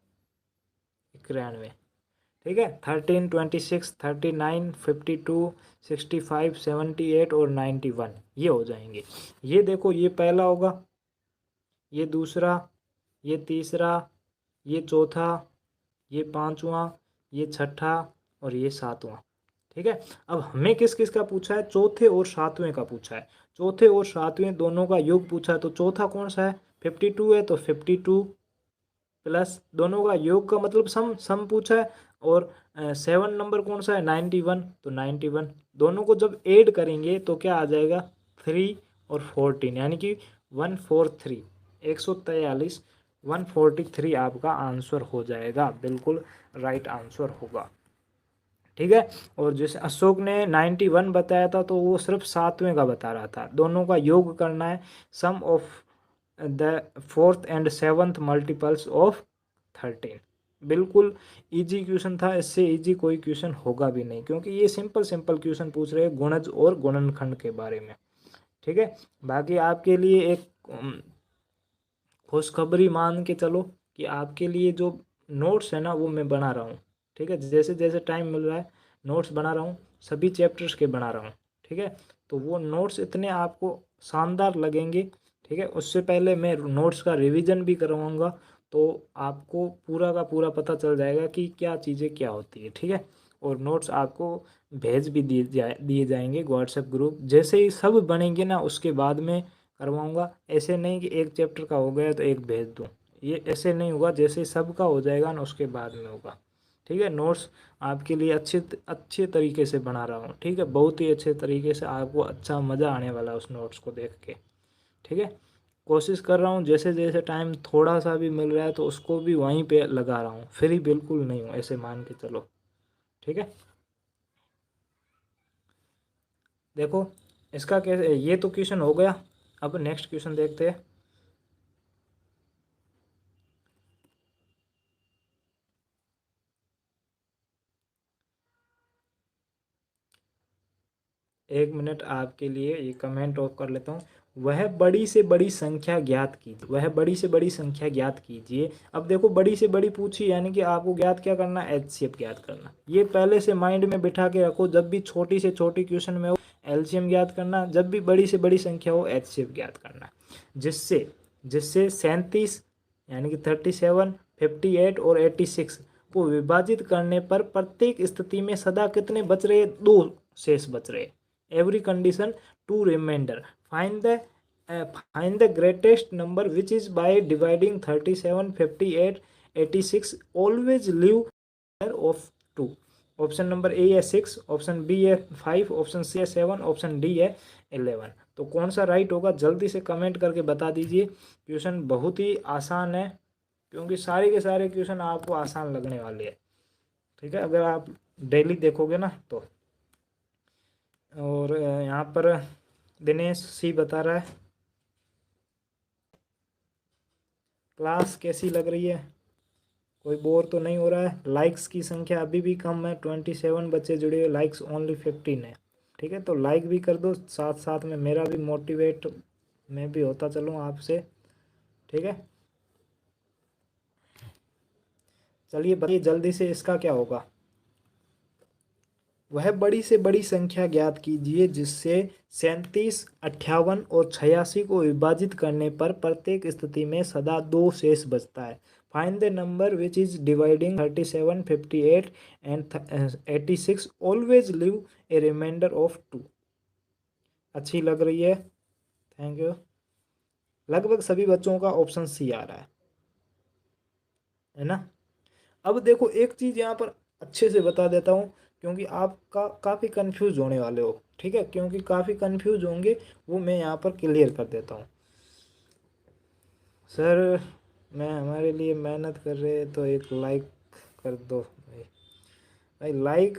Speaker 1: 91। ठीक है, 13, 26, 39, 52, 65, 78 और 91 ये हो जाएंगे। ये देखो, ये पहला होगा, ये दूसरा, ये तीसरा, ये चौथा, ये पांचवा, ये छठा और ये सातवां। ठीक है, अब हमें किस किस का पूछा है, चौथे और सातवें का पूछा है। चौथे और सातवें दोनों का योग पूछा है। तो चौथा कौन सा है, 52 है, तो 52 प्लस दोनों का योग का मतलब सम सम पूछा है। और 7 नंबर कौन सा है, 91, तो 91 दोनों को जब ऐड करेंगे तो क्या आ जाएगा, 3 और 14, यानी कि 143, 143, 143 आपका आंसर हो जाएगा, बिल्कुल राइट आंसर होगा। ठीक है, और जैसे अशोक ने 91 बताया था तो वो सिर्फ सातवें का बता रहा था, दोनों का योग करना है। Sum of the fourth and seventh multiples of 13। बिल्कुल इजी क्वेश्चन था, इससे इजी कोई क्वेश्चन होगा भी नहीं, क्योंकि ये सिंपल सिंपल क्वेश्चन पूछ रहे हैं गुणज और गुणनखंड के बारे में। ठीक है, बाकी आपके लिए एक खुशखबरी मान के चलो कि आपके लिए जो नोट्स है ना वो मैं बना रहा हूँ। ठीक है, जैसे जैसे टाइम मिल रहा है नोट्स बना रहा हूँ, सभी चैप्टर्स के बना रहा हूँ। ठीक है, तो वो नोट्स इतने आपको शानदार लगेंगे। ठीक है, उससे पहले मैं नोट्स का रिवीजन भी करवाऊँगा, तो आपको पूरा का पूरा पता चल जाएगा कि क्या चीज़ें क्या होती है। ठीक है, और नोट्स आपको भेज भी दिए जाएंगे व्हाट्सएप ग्रुप। जैसे ही सब बनेंगे ना उसके बाद में करवाऊँगा। ऐसे नहीं कि एक चैप्टर का हो गया तो एक भेज दूँ, ये ऐसे नहीं होगा। जैसे सबका हो जाएगा ना उसके बाद में होगा। ठीक है, नोट्स आपके लिए अच्छे तरीके से बना रहा हूँ। ठीक है, बहुत ही अच्छे तरीके से, आपको अच्छा मज़ा आने वाला है उस नोट्स को देख के। ठीक है, कोशिश कर रहा हूँ जैसे जैसे टाइम थोड़ा सा भी मिल रहा है तो उसको भी वहीं पे लगा रहा हूँ, फ्री बिल्कुल नहीं हूँ, ऐसे मान के चलो। ठीक है, देखो इसका कैसे, ये तो क्वेश्चन हो गया। अब नेक्स्ट क्वेश्चन देखते हैं। एक मिनट आपके लिए ये कमेंट ऑफ कर लेता हूँ। वह बड़ी से बड़ी संख्या ज्ञात कीजिए, वह बड़ी से बड़ी संख्या ज्ञात कीजिए। अब देखो बड़ी से बड़ी पूछी, यानी कि आपको ज्ञात क्या करना है, एचसीएफ ज्ञात करना। ये पहले से माइंड में बिठा के रखो, जब भी छोटी से छोटी क्वेश्चन में हो एलसीएम ज्ञात करना, जब भी बड़ी से बड़ी संख्या हो एचसीएफ ज्ञात करना। जिससे जिससे 37 यानी कि 37, 58 और 86 को विभाजित करने पर प्रत्येक स्थिति में सदा कितने बच रहे, 2 शेष बच रहे। Every condition 2 reminder. Find the greatest number which is by dividing 37, 58, 86 always leave of 2। Option number A है 6, ऑप्शन बी है 5, ऑप्शन सी है 7, ऑप्शन डी है 11। तो कौन सा राइट होगा जल्दी से कमेंट करके बता दीजिए। क्वेश्चन बहुत ही आसान है, क्योंकि सारे के सारे क्वेश्चन आपको आसान लगने वाले हैं। ठीक है, अगर आप डेली देखोगे ना तो। और यहाँ पर दिनेश सी बता रहा है क्लास कैसी लग रही है, कोई बोर तो नहीं हो रहा है। लाइक्स की संख्या अभी भी कम है, 27 बच्चे जुड़े हुए, लाइक्स ओनली 15 है। ठीक है, तो लाइक भी कर दो, साथ साथ में मेरा भी मोटिवेट मैं भी होता चलूँ आपसे। ठीक है, चलिए बताइए जल्दी से इसका क्या होगा। वह बड़ी से बड़ी संख्या ज्ञात कीजिए जिससे 37, 58 और 86 को विभाजित करने पर प्रत्येक स्थिति में सदा 2 शेष बचता है। Find the number which is dividing 37, 58 and 86 always leave a reminder of 2। अच्छी लग रही है, थैंक यू। लगभग सभी बच्चों का ऑप्शन सी आ रहा है ना। अब देखो एक चीज़ यहाँ पर अच्छे से बता देता हूँ, क्योंकि आपका काफ़ी कंफ्यूज होने वाले हो। ठीक है, क्योंकि काफ़ी कंफ्यूज होंगे, वो मैं यहाँ पर क्लियर कर देता हूँ। सर मैं हमारे लिए मेहनत कर रहे तो एक लाइक कर दो भाई। भाई लाइक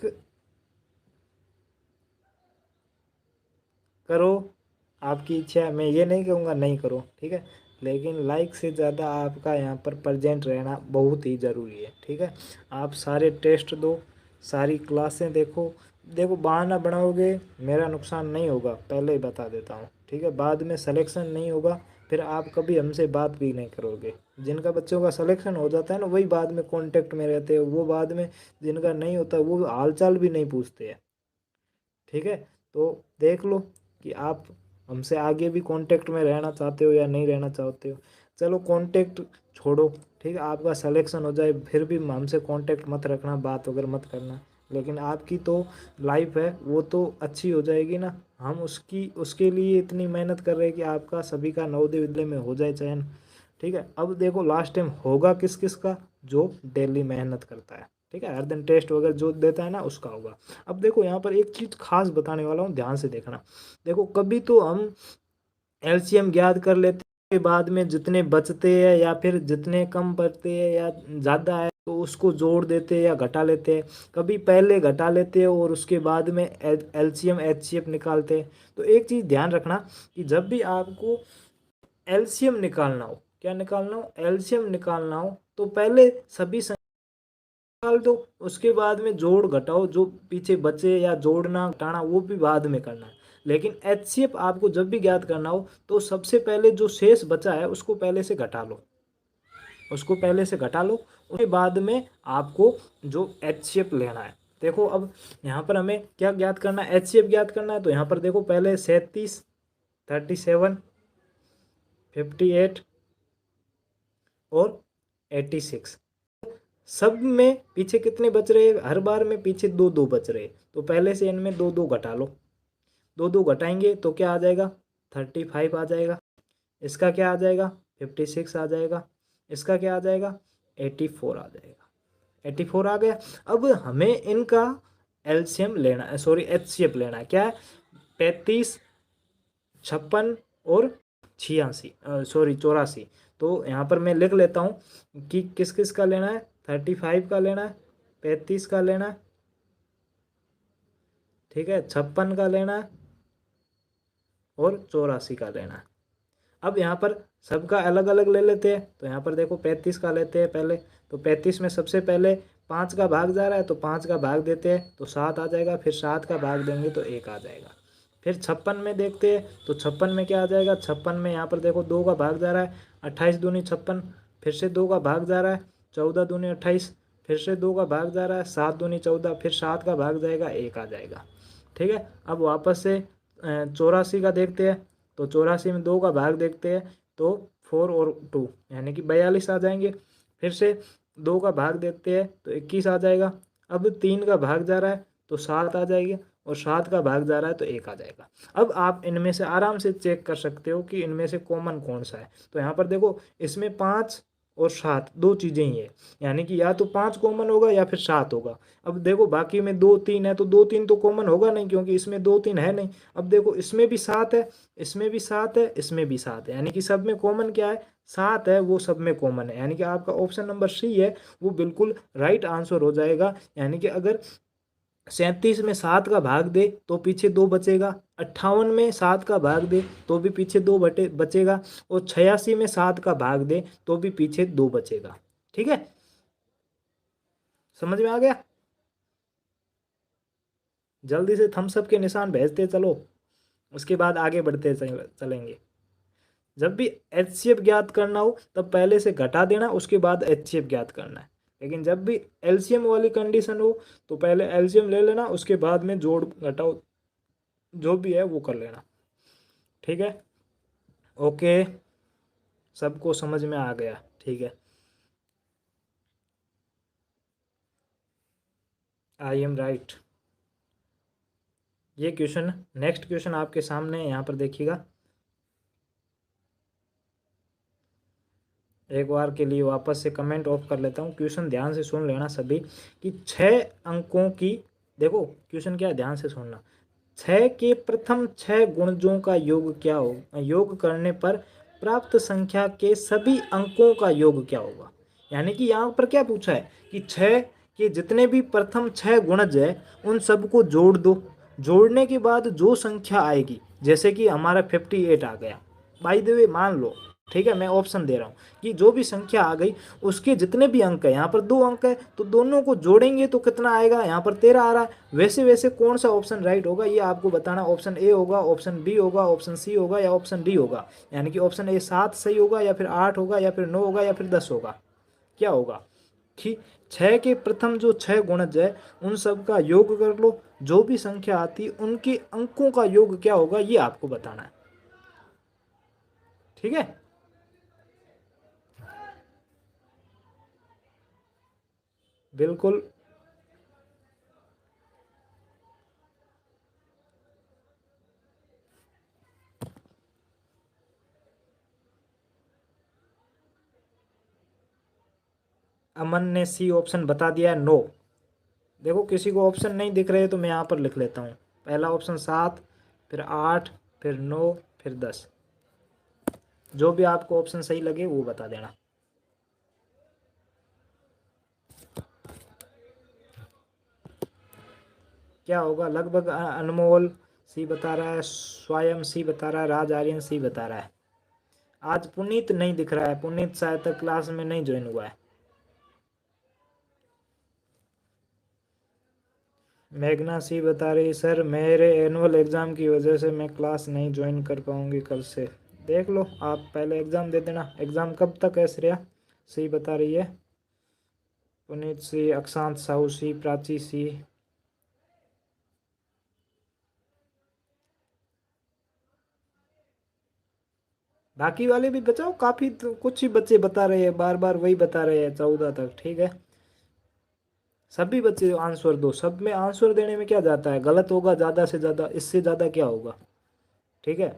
Speaker 1: करो, आपकी इच्छा है, मैं ये नहीं कहूँगा नहीं करो। ठीक है, लेकिन लाइक से ज़्यादा आपका यहाँ पर प्रेजेंट रहना बहुत ही ज़रूरी है। ठीक है, आप सारे टेस्ट दो, सारी क्लासें देखो। देखो बहाना बनाओगे मेरा नुकसान नहीं होगा, पहले ही बता देता हूँ। ठीक है, बाद में सिलेक्शन नहीं होगा, फिर आप कभी हमसे बात भी नहीं करोगे। जिनका बच्चों का सिलेक्शन हो जाता है ना, वही बाद में कांटेक्ट में रहते हैं, वो बाद में जिनका नहीं होता वो हालचाल भी नहीं पूछते हैं। ठीक है, तो देख लो कि आप हमसे आगे भी कांटेक्ट में रहना चाहते हो या नहीं रहना चाहते हो। चलो कांटेक्ट छोड़ो, ठीक है, आपका सिलेक्शन हो जाए फिर भी हमसे कांटेक्ट मत रखना, बात वगैरह मत करना। लेकिन आपकी तो लाइफ है, वो तो अच्छी हो जाएगी ना। हम उसके लिए इतनी मेहनत कर रहे हैं कि आपका सभी का नवोदय विद्यालय में हो जाए चयन। ठीक है, अब देखो लास्ट टाइम होगा किस किस का, जो डेली मेहनत करता है। ठीक है, हर दिन टेस्ट वगैरह जो देता है ना उसका होगा। अब देखो यहाँ पर एक चीज़ खास बताने वाला हूँ, ध्यान से देखना। देखो कभी तो हम एलसीएम ज्ञात कर लेते हैं, के बाद में जितने बचते हैं या फिर जितने कम बचते हैं या ज़्यादा है तो उसको जोड़ देते हैं या घटा लेते हैं। कभी पहले घटा लेते हैं और उसके बाद में एलसीएम एचसीएफ निकालते हैं। तो एक चीज़ ध्यान रखना कि जब भी आपको एलसीएम निकालना हो, क्या निकालना हो, एलसीएम निकालना हो, तो पहले सभी निकाल दो, उसके बाद में जोड़ घटाओ, जो पीछे बचे या जोड़ना घटाना वो भी बाद में करना है। लेकिन एचसीएफ आपको जब भी ज्ञात करना हो तो सबसे पहले जो शेष बचा है उसको पहले से घटा लो, उसको पहले से घटा लो, उसके बाद में आपको जो एचसीएफ लेना है। देखो अब यहाँ पर हमें क्या ज्ञात करना है, एचसीएफ ज्ञात करना है। तो यहाँ पर देखो पहले 37, 37, 58 और 86, सब में पीछे कितने बच रहे, हर बार में पीछे 2 2 बच रहे। तो पहले से इनमें 2 2 घटा लो, 2 2 घटाएंगे तो क्या आ जाएगा, 35 आ जाएगा। इसका क्या आ जाएगा, 56 आ जाएगा। इसका क्या आ जाएगा, 84 आ जाएगा। 84 आ गया। अब हमें इनका एलसीएम लेना है, सॉरी एचसीएफ लेना है। क्या है, 35, 56 और 86, सॉरी 84। तो यहाँ पर मैं लिख लेता हूँ कि किस किस का लेना है, 35 का लेना है, 35 का लेना है, ठीक है, 56 का लेना है और 84 का लेना है। अब यहाँ पर सबका अलग अलग ले लेते हैं। तो यहाँ पर देखो 35 का लेते हैं पहले। तो 35 में सबसे पहले 5 का भाग जा रहा है, तो 5 का भाग देते हैं तो 7 आ जाएगा, फिर 7 का भाग देंगे तो 1 आ जाएगा। फिर 56 में देखते हैं तो 56 में क्या आ जाएगा, 56 में यहाँ पर देखो 2 का भाग जा रहा है, 28 दूनी 56, फिर से 2 का भाग जा रहा है, 14 दूनी 28, फिर से 2 का भाग जा रहा है, 7 दूनी 14, फिर 7 का भाग जाएगा, 1 आ जाएगा। ठीक है, अब वापस से 84 का देखते हैं तो 84 में 2 का भाग देखते हैं तो 4 और 2 यानी कि 42 आ जाएंगे। फिर से 2 का भाग देखते हैं तो 21 आ जाएगा। अब 3 का भाग जा रहा है तो 7 आ जाएगी, और 7 का भाग जा रहा है तो 1 आ जाएगा। अब आप इनमें से आराम से चेक कर सकते हो कि इनमें से कॉमन कौन सा है। तो यहाँ पर देखो, इसमें 5 और 7 दो चीज़ें ही है, यानी कि या तो 5 कॉमन होगा या फिर 7 होगा। अब देखो बाकी में 2 3 है तो 2 3 तो कॉमन होगा नहीं, क्योंकि इसमें 2 3 है नहीं। अब देखो इसमें भी 7 है, इसमें भी 7 है, इसमें भी 7 है, यानी कि सब में कॉमन क्या है, 7 है, वो सब में कॉमन है। यानी कि आपका ऑप्शन नंबर सी है वो बिल्कुल राइट आंसर हो जाएगा। यानी कि अगर 37 में 7 का भाग दे तो पीछे 2 बचेगा, 58 में 7 का भाग दे तो भी पीछे 2 बचेगा, और 86 में 7 का भाग दे तो भी पीछे 2 बचेगा। ठीक है, समझ में आ गया? जल्दी से थम्स अप के निशान भेजते चलो, उसके बाद आगे बढ़ते चलेंगे। जब भी एचसीएफ ज्ञात करना हो तब पहले से घटा देना, उसके बाद एचसीएफ ज्ञात करना है। लेकिन जब भी एलसीएम वाली कंडीशन हो तो पहले एलसीएम ले लेना, उसके बाद में जोड़ घटाओ जो भी है वो कर लेना। ठीक है, ओके, सबको समझ में आ गया? ठीक है, आई एम राइट। ये क्वेश्चन, नेक्स्ट क्वेश्चन आपके सामने है, यहाँ पर देखिएगा। एक बार के लिए वापस से कमेंट ऑफ कर लेता हूँ, क्वेश्चन ध्यान से सुन लेना सभी, कि 6 अंकों की, देखो क्वेश्चन क्या है, ध्यान से सुनना। 6 के प्रथम 6 गुणजों का योग क्या हो, योग करने पर प्राप्त संख्या के सभी अंकों का योग क्या होगा। यानी कि यहाँ पर क्या पूछा है कि 6 के जितने भी प्रथम 6 गुणज है उन सबको जोड़ दो, जोड़ने के बाद जो संख्या आएगी, जैसे कि हमारा 58 आ गया, बाय द वे मान लो, ठीक है, मैं ऑप्शन दे रहा हूँ कि जो भी संख्या आ गई उसके जितने भी अंक है, यहाँ पर 2 अंक है तो दोनों को जोड़ेंगे तो कितना आएगा, यहाँ पर 13 आ रहा है। वैसे वैसे कौन सा ऑप्शन राइट होगा ये आपको बताना, ऑप्शन ए होगा, ऑप्शन बी होगा, ऑप्शन सी होगा, या ऑप्शन डी होगा। यानी कि ऑप्शन ए 7 सही होगा, या फिर 8 होगा, या फिर 9 होगा, या फिर 10 होगा, क्या होगा। ठीक, 6 के प्रथम जो 6 गुणज है उन सब का योग कर लो, जो भी संख्या आती है उनके अंकों का योग क्या होगा ये आपको बताना है। ठीक है, बिल्कुल। अमन ने सी ऑप्शन बता दिया है, नो। देखो किसी को ऑप्शन नहीं दिख रहे तो मैं यहाँ पर लिख लेता हूँ। पहला ऑप्शन 7, फिर 8, फिर 9, फिर 10। जो भी आपको ऑप्शन सही लगे वो बता देना। क्या होगा लगभग, अनमोल सी बता रहा है, स्वयं सी बता रहा है, राज आर्यन सी बता रहा है। आज पुनीत नहीं दिख रहा है, पुनीत शायद तक क्लास में नहीं ज्वाइन हुआ है। मेघना सी बता रही, सर मेरे एनुअल एग्ज़ाम की वजह से मैं क्लास नहीं ज्वाइन कर पाऊँगी कल से। देख लो, आप पहले एग्ज़ाम दे देना। एग्ज़ाम कब तक है श्रेया? सी बता रही है, पुनीत सी, अक्षांत साहू सी, प्राची सी। बाकी वाले भी बचाओ, काफ़ी तो कुछ ही बच्चे बता रहे हैं, बार बार वही बता रहे हैं 14 तक। ठीक है, सभी बच्चे आंसर दो, सब में आंसर देने में क्या जाता है, गलत होगा ज़्यादा से ज़्यादा, इससे ज़्यादा क्या होगा। ठीक है,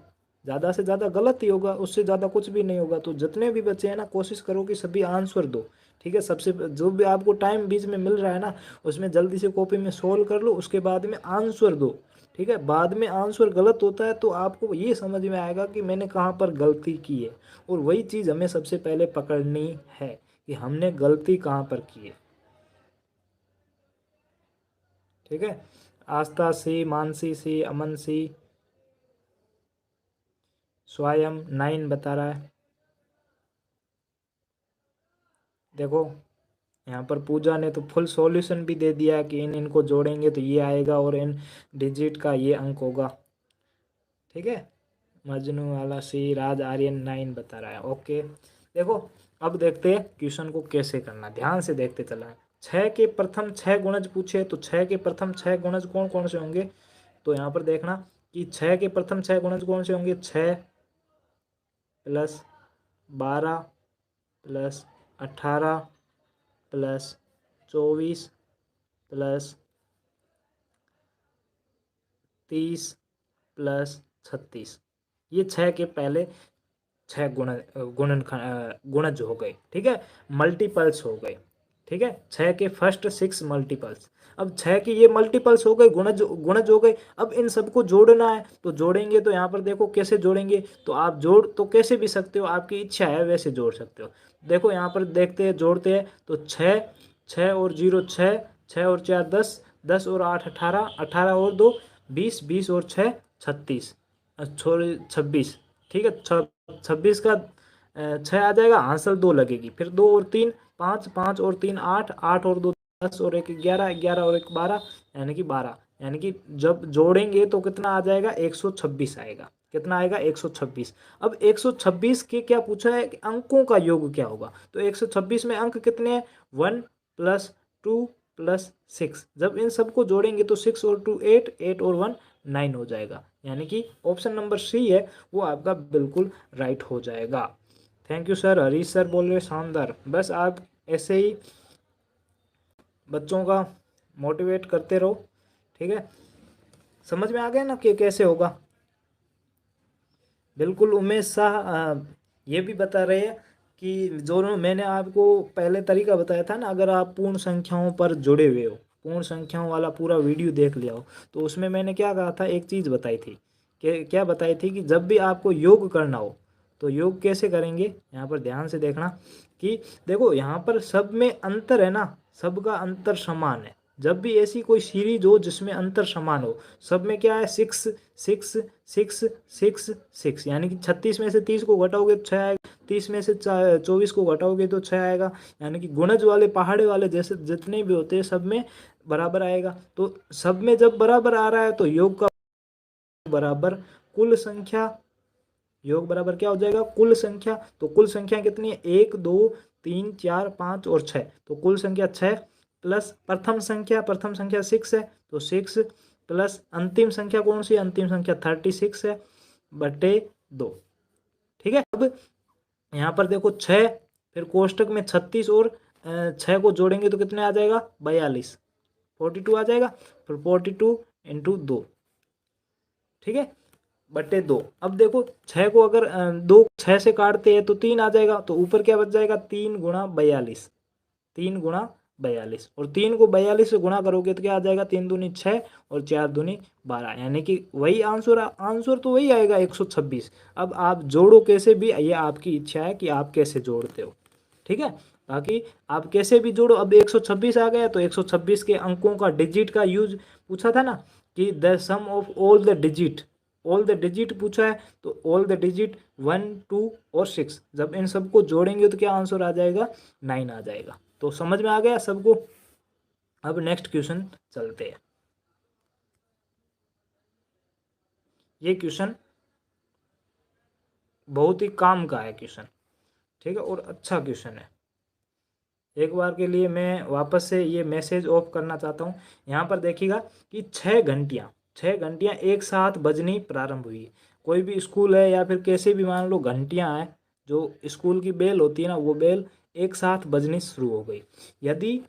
Speaker 1: ज़्यादा से ज़्यादा गलत ही होगा, उससे ज़्यादा कुछ भी नहीं होगा। तो जितने भी बच्चे हैं ना, कोशिश करो कि सभी आंसर दो। ठीक है, सबसे जो भी आपको टाइम बीच में मिल रहा है ना, उसमें जल्दी से कॉपी में सोल्व कर लो, उसके बाद में आंसर दो। ठीक है, बाद में आंसर गलत होता है तो आपको ये समझ में आएगा कि मैंने कहाँ पर गलती की है, और वही चीज़ हमें सबसे पहले पकड़नी है कि हमने गलती कहाँ पर की है। ठीक है, आस्था सी, मानसी सी, अमन सी, स्वयं 9 बता रहा है। देखो यहाँ पर पूजा ने तो फुल सॉल्यूशन भी दे दिया कि इन इनको जोड़ेंगे तो ये आएगा और इन डिजिट का ये अंक होगा। ठीक है, मजनू वाला सी, राज आर्यन 9 बता रहा है। ओके, देखो अब देखते हैं क्वेश्चन को कैसे करना, ध्यान से देखते चलना। 6 के प्रथम 6 गुणज पूछे तो 6 के प्रथम 6 गुणज कौन कौन से होंगे, तो यहाँ पर देखना कि 6 के प्रथम 6 गुणज कौन से होंगे। 6 plus 12 plus 18 plus 24 plus 30 plus 36, ये 6 के पहले 6 गुणज हो गए। ठीक है, मल्टीपल्स हो गए। ठीक है, 6 के फर्स्ट 6 मल्टीपल्स। अब 6 के ये मल्टीपल्स हो गए, गुणज गुणज हो गए। अब इन सबको जोड़ना है, तो जोड़ेंगे तो यहाँ पर देखो कैसे जोड़ेंगे, तो आप जोड़ तो कैसे भी सकते हो, आपकी इच्छा है वैसे जोड़ सकते हो। देखो यहाँ पर देखते हैं, जोड़ते हैं तो 6, 6 और 0 6, 6 और 4 10, 10 और 8 18, 18 और 2 20, 20 और 6 36, सॉरी 26। ठीक है, 26 का 6 आ जाएगा, आंसर 2 लगेगी। फिर 2 और 3 5, 5 और 3 8, 8 और 2 10 और 1 11, 11 और 1 12, यानी कि 12। यानी कि जब जोड़ेंगे तो कितना आ जाएगा, 126 आएगा। कितना आएगा, 126। अब 126 के क्या पूछा है कि अंकों का योग क्या होगा, तो 126 में अंक कितने हैं, 1 प्लस 2 प्लस 6। जब इन सबको जोड़ेंगे तो 6 और 2 8, 8 और 1 9 हो जाएगा। यानी कि ऑप्शन नंबर सी है वो आपका बिल्कुल राइट हो जाएगा। Thank you sir, Harish sir बोल रहे शानदार। बस आप ऐसे ही बच्चों का मोटिवेट करते रहो। ठीक है, समझ में आ गया ना कि कैसे होगा। बिल्कुल उमेश शाह ये भी बता रहे हैं कि जो मैंने आपको पहले तरीका बताया था ना, अगर आप पूर्ण संख्याओं पर जुड़े हुए हो, पूर्ण संख्याओं वाला पूरा वीडियो देख लिया हो, तो उसमें मैंने क्या कहा था, एक चीज़ बताई थी कि क्या बताई थी कि जब भी आपको योग करना हो तो योग कैसे करेंगे। यहाँ पर ध्यान से देखना कि देखो यहाँ पर सब में अंतर है ना, सबका अंतर समान है। जब भी ऐसी कोई सीरीज हो जिसमें अंतर समान हो, सब में क्या है, 6 6 6 6 6, यानी कि 36 में से 30 को घटाओगे तो 6 आएगा, 30 में से 24 को घटाओगे तो 6 आएगा। यानी कि गुणज वाले पहाड़े वाले जैसे जितने भी होते हैं सब में बराबर आएगा। तो सब में जब बराबर आ रहा है तो योग का बराबर कुल संख्या, योग बराबर क्या हो जाएगा, कुल संख्या। तो कुल संख्या कितनी है, 1 2 3 4 5 और 6, तो कुल संख्या 6 प्लस प्रथम संख्या, प्रथम संख्या 6 है तो 6 प्लस अंतिम संख्या कौन सी है, अंतिम संख्या 36 है बटे 2। ठीक है, अब यहाँ पर देखो 6, फिर कोष्टक में 36 और 6 को जोड़ेंगे तो कितने आ जाएगा, 42, 42 आ जाएगा। फिर 42 इंटू 2, ठीक है, बटे 2। अब देखो 6 को अगर 2 6 से काटते हैं तो 3 आ जाएगा, तो ऊपर क्या बच जाएगा, 3 गुणा 42, 3 गुणा 42, और 3 को 42 से गुणा करोगे तो क्या आ जाएगा, 3 दूनी 6 और 4 दूनी 12, यानी कि वही आंसर, आंसर तो वही आएगा 126। अब आप जोड़ो कैसे भी, ये आपकी इच्छा है कि आप कैसे जोड़ते हो। ठीक है, बाकी आप कैसे भी जोड़ो। अब 126 आ गया तो 126 के अंकों का डिजिट का यूज पूछा था ना, कि the sum of all the digit, all the digit पूछा है, तो ऑल द डिजिट 1 2 और 6, जब इन सबको जोड़ेंगे तो क्या आंसर आ जाएगा, 9 आ जाएगा। तो समझ में आ गया सबको। अब नेक्स्ट क्वेश्चन चलते हैं। ये क्वेश्चन बहुत ही काम का है क्वेश्चन, ठीक है, और अच्छा क्वेश्चन है। एक बार के लिए मैं वापस से ये मैसेज ऑफ करना चाहता हूँ। यहाँ पर देखिएगा कि 6 घंटियाँ एक साथ बजनी प्रारंभ हुई। कोई भी स्कूल है या फिर कैसे भी मान लो घंटियाँ हैं, जो स्कूल की बेल होती है ना, वो बेल एक साथ बजनी शुरू हो गई। यदि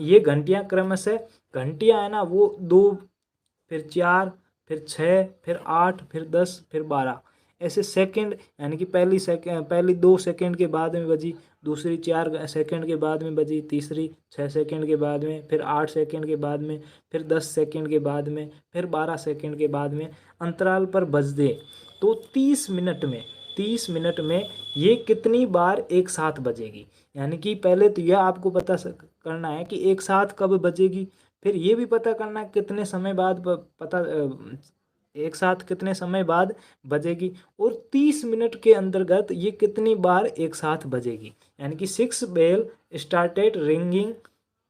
Speaker 1: ये घंटियाँ क्रमशः, घंटियाँ है ना वो 2, फिर 4, फिर 6, फिर 8, फिर 10, फिर 12, ऐसे सेकंड, यानी कि पहली 2 सेकंड के बाद में बजी, दूसरी 4 सेकंड के बाद में बजी, तीसरी 6 सेकंड के बाद में, फिर 8 सेकंड के बाद में, फिर 10 सेकंड के बाद में, फिर 12 सेकंड के बाद में, अंतराल पर बज दे तो 30 मिनट में ये कितनी बार एक साथ बजेगी। यानी कि पहले तो यह आपको पता करना है कि एक साथ कब बजेगी, फिर ये भी पता करना है कितने समय बाद एक साथ कितने समय बाद बजेगी, और 30 मिनट के अंतर्गत ये कितनी बार एक साथ बजेगी। यानी कि 6 बेल स्टार्टेड रिंगिंग,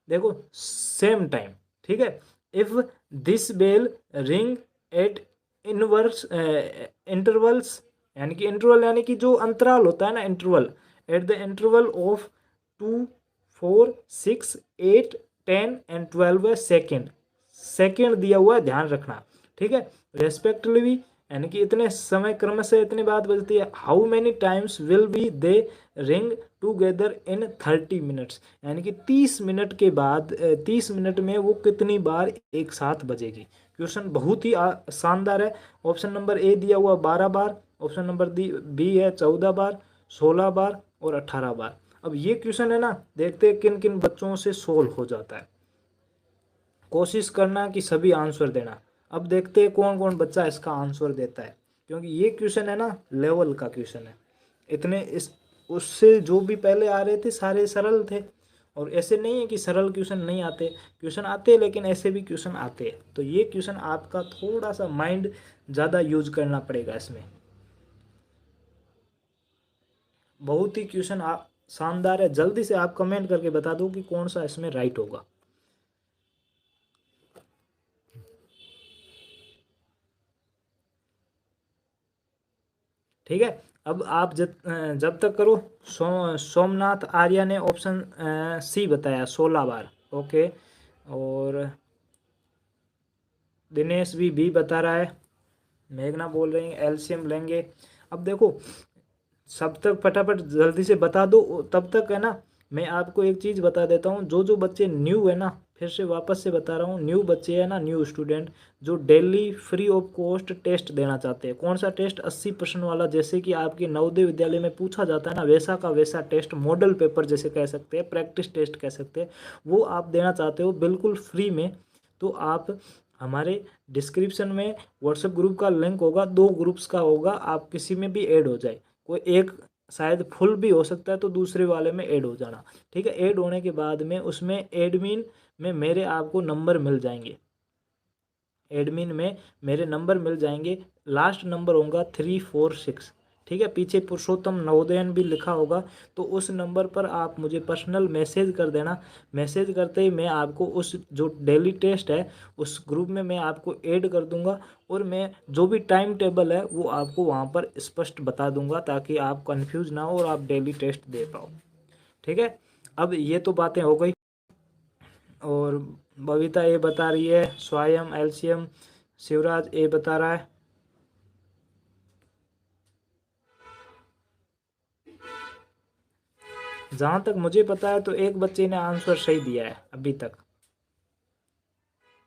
Speaker 1: देखो सेम टाइम। ठीक है, if this bell ring at inverse intervals, यानी कि इंटरवल यानी कि जो अंतराल होता है ना, interval, at the interval of 2, 4, 6, 8, 10 and 12 second, second दिया हुआ है, ध्यान रखना, ठीक है। रेस्पेक्टिवली, यानी कि इतने समय क्रम से इतनी बात बजती है। How many times will be they ring together in 30 minutes, यानी कि 30 मिनट के बाद 30 मिनट में वो कितनी बार एक साथ बजेगी। क्वेश्चन बहुत ही शानदार है। ऑप्शन नंबर ए दिया हुआ 12 बार, ऑप्शन नंबर बी है 14 बार, 16 बार और 18 बार। अब ये क्वेश्चन है ना, देखते हैं किन किन बच्चों से सोल्व हो जाता है। कोशिश करना कि सभी आंसर देना। अब देखते हैं कौन कौन बच्चा इसका आंसर देता है, क्योंकि ये क्वेश्चन है ना लेवल का क्वेश्चन है। इतने इस उससे जो भी पहले आ रहे थे सारे सरल थे, और ऐसे नहीं है कि सरल क्वेश्चन नहीं आते, क्वेश्चन आते हैं, लेकिन ऐसे भी क्वेश्चन आते हैं। तो ये क्वेश्चन आपका थोड़ा सा माइंड ज़्यादा यूज करना पड़ेगा इसमें। बहुत ही क्वेश्चन आप शानदार है। जल्दी से आप कमेंट करके बता दो कि कौन सा इसमें राइट होगा। ठीक है, अब आप जब तक करो। सोमनाथ आर्या ने ऑप्शन सी बताया 16 बार, ओके। और दिनेश भी बी बता रहा है। मेघना बोल रही है एलसीएम लेंगे। अब देखो, सब तक फटाफट जल्दी से बता दो, तब तक है ना मैं आपको एक चीज़ बता देता हूँ। जो जो बच्चे न्यू है ना, फिर से वापस से बता रहा हूँ, न्यू बच्चे है ना, न्यू स्टूडेंट जो daily free of cost test देना चाहते हैं। कौन सा टेस्ट? 80% वाला, जैसे कि आपके नवोदय विद्यालय में पूछा जाता है ना, वैसा का वैसा टेस्ट, मॉडल पेपर जैसे कह सकते हैं, प्रैक्टिस टेस्ट कह सकते हैं, वो आप देना चाहते हो बिल्कुल फ्री में। तो आप हमारे डिस्क्रिप्शन में व्हाट्सएप ग्रुप का लिंक होगा, 2 ग्रुप्स का होगा, आप किसी में भी ऐड हो जाए। कोई एक शायद फुल भी हो सकता है, तो दूसरे वाले में ऐड हो जाना, ठीक है। ऐड होने के बाद में उसमें एडमिन में मेरे आपको नंबर मिल जाएंगे, एडमिन में मेरे नंबर मिल जाएंगे। लास्ट नंबर होगा 346, ठीक है। पीछे पुरुषोत्तम नवोदयन भी लिखा होगा। तो उस नंबर पर आप मुझे पर्सनल मैसेज कर देना। मैसेज करते ही मैं आपको उस जो डेली टेस्ट है उस ग्रुप में मैं आपको ऐड कर दूंगा, और मैं जो भी टाइम टेबल है वो आपको वहाँ पर स्पष्ट बता दूंगा, ताकि आप कंफ्यूज ना हो और आप डेली टेस्ट दे पाओ, ठीक है। अब ये तो बातें हो गई। और बबीता ए बता रही है स्वयं एलसीएम, शिवराज ए बता रहा है। जहाँ तक मुझे पता है तो एक बच्चे ने आंसर सही दिया है अभी तक।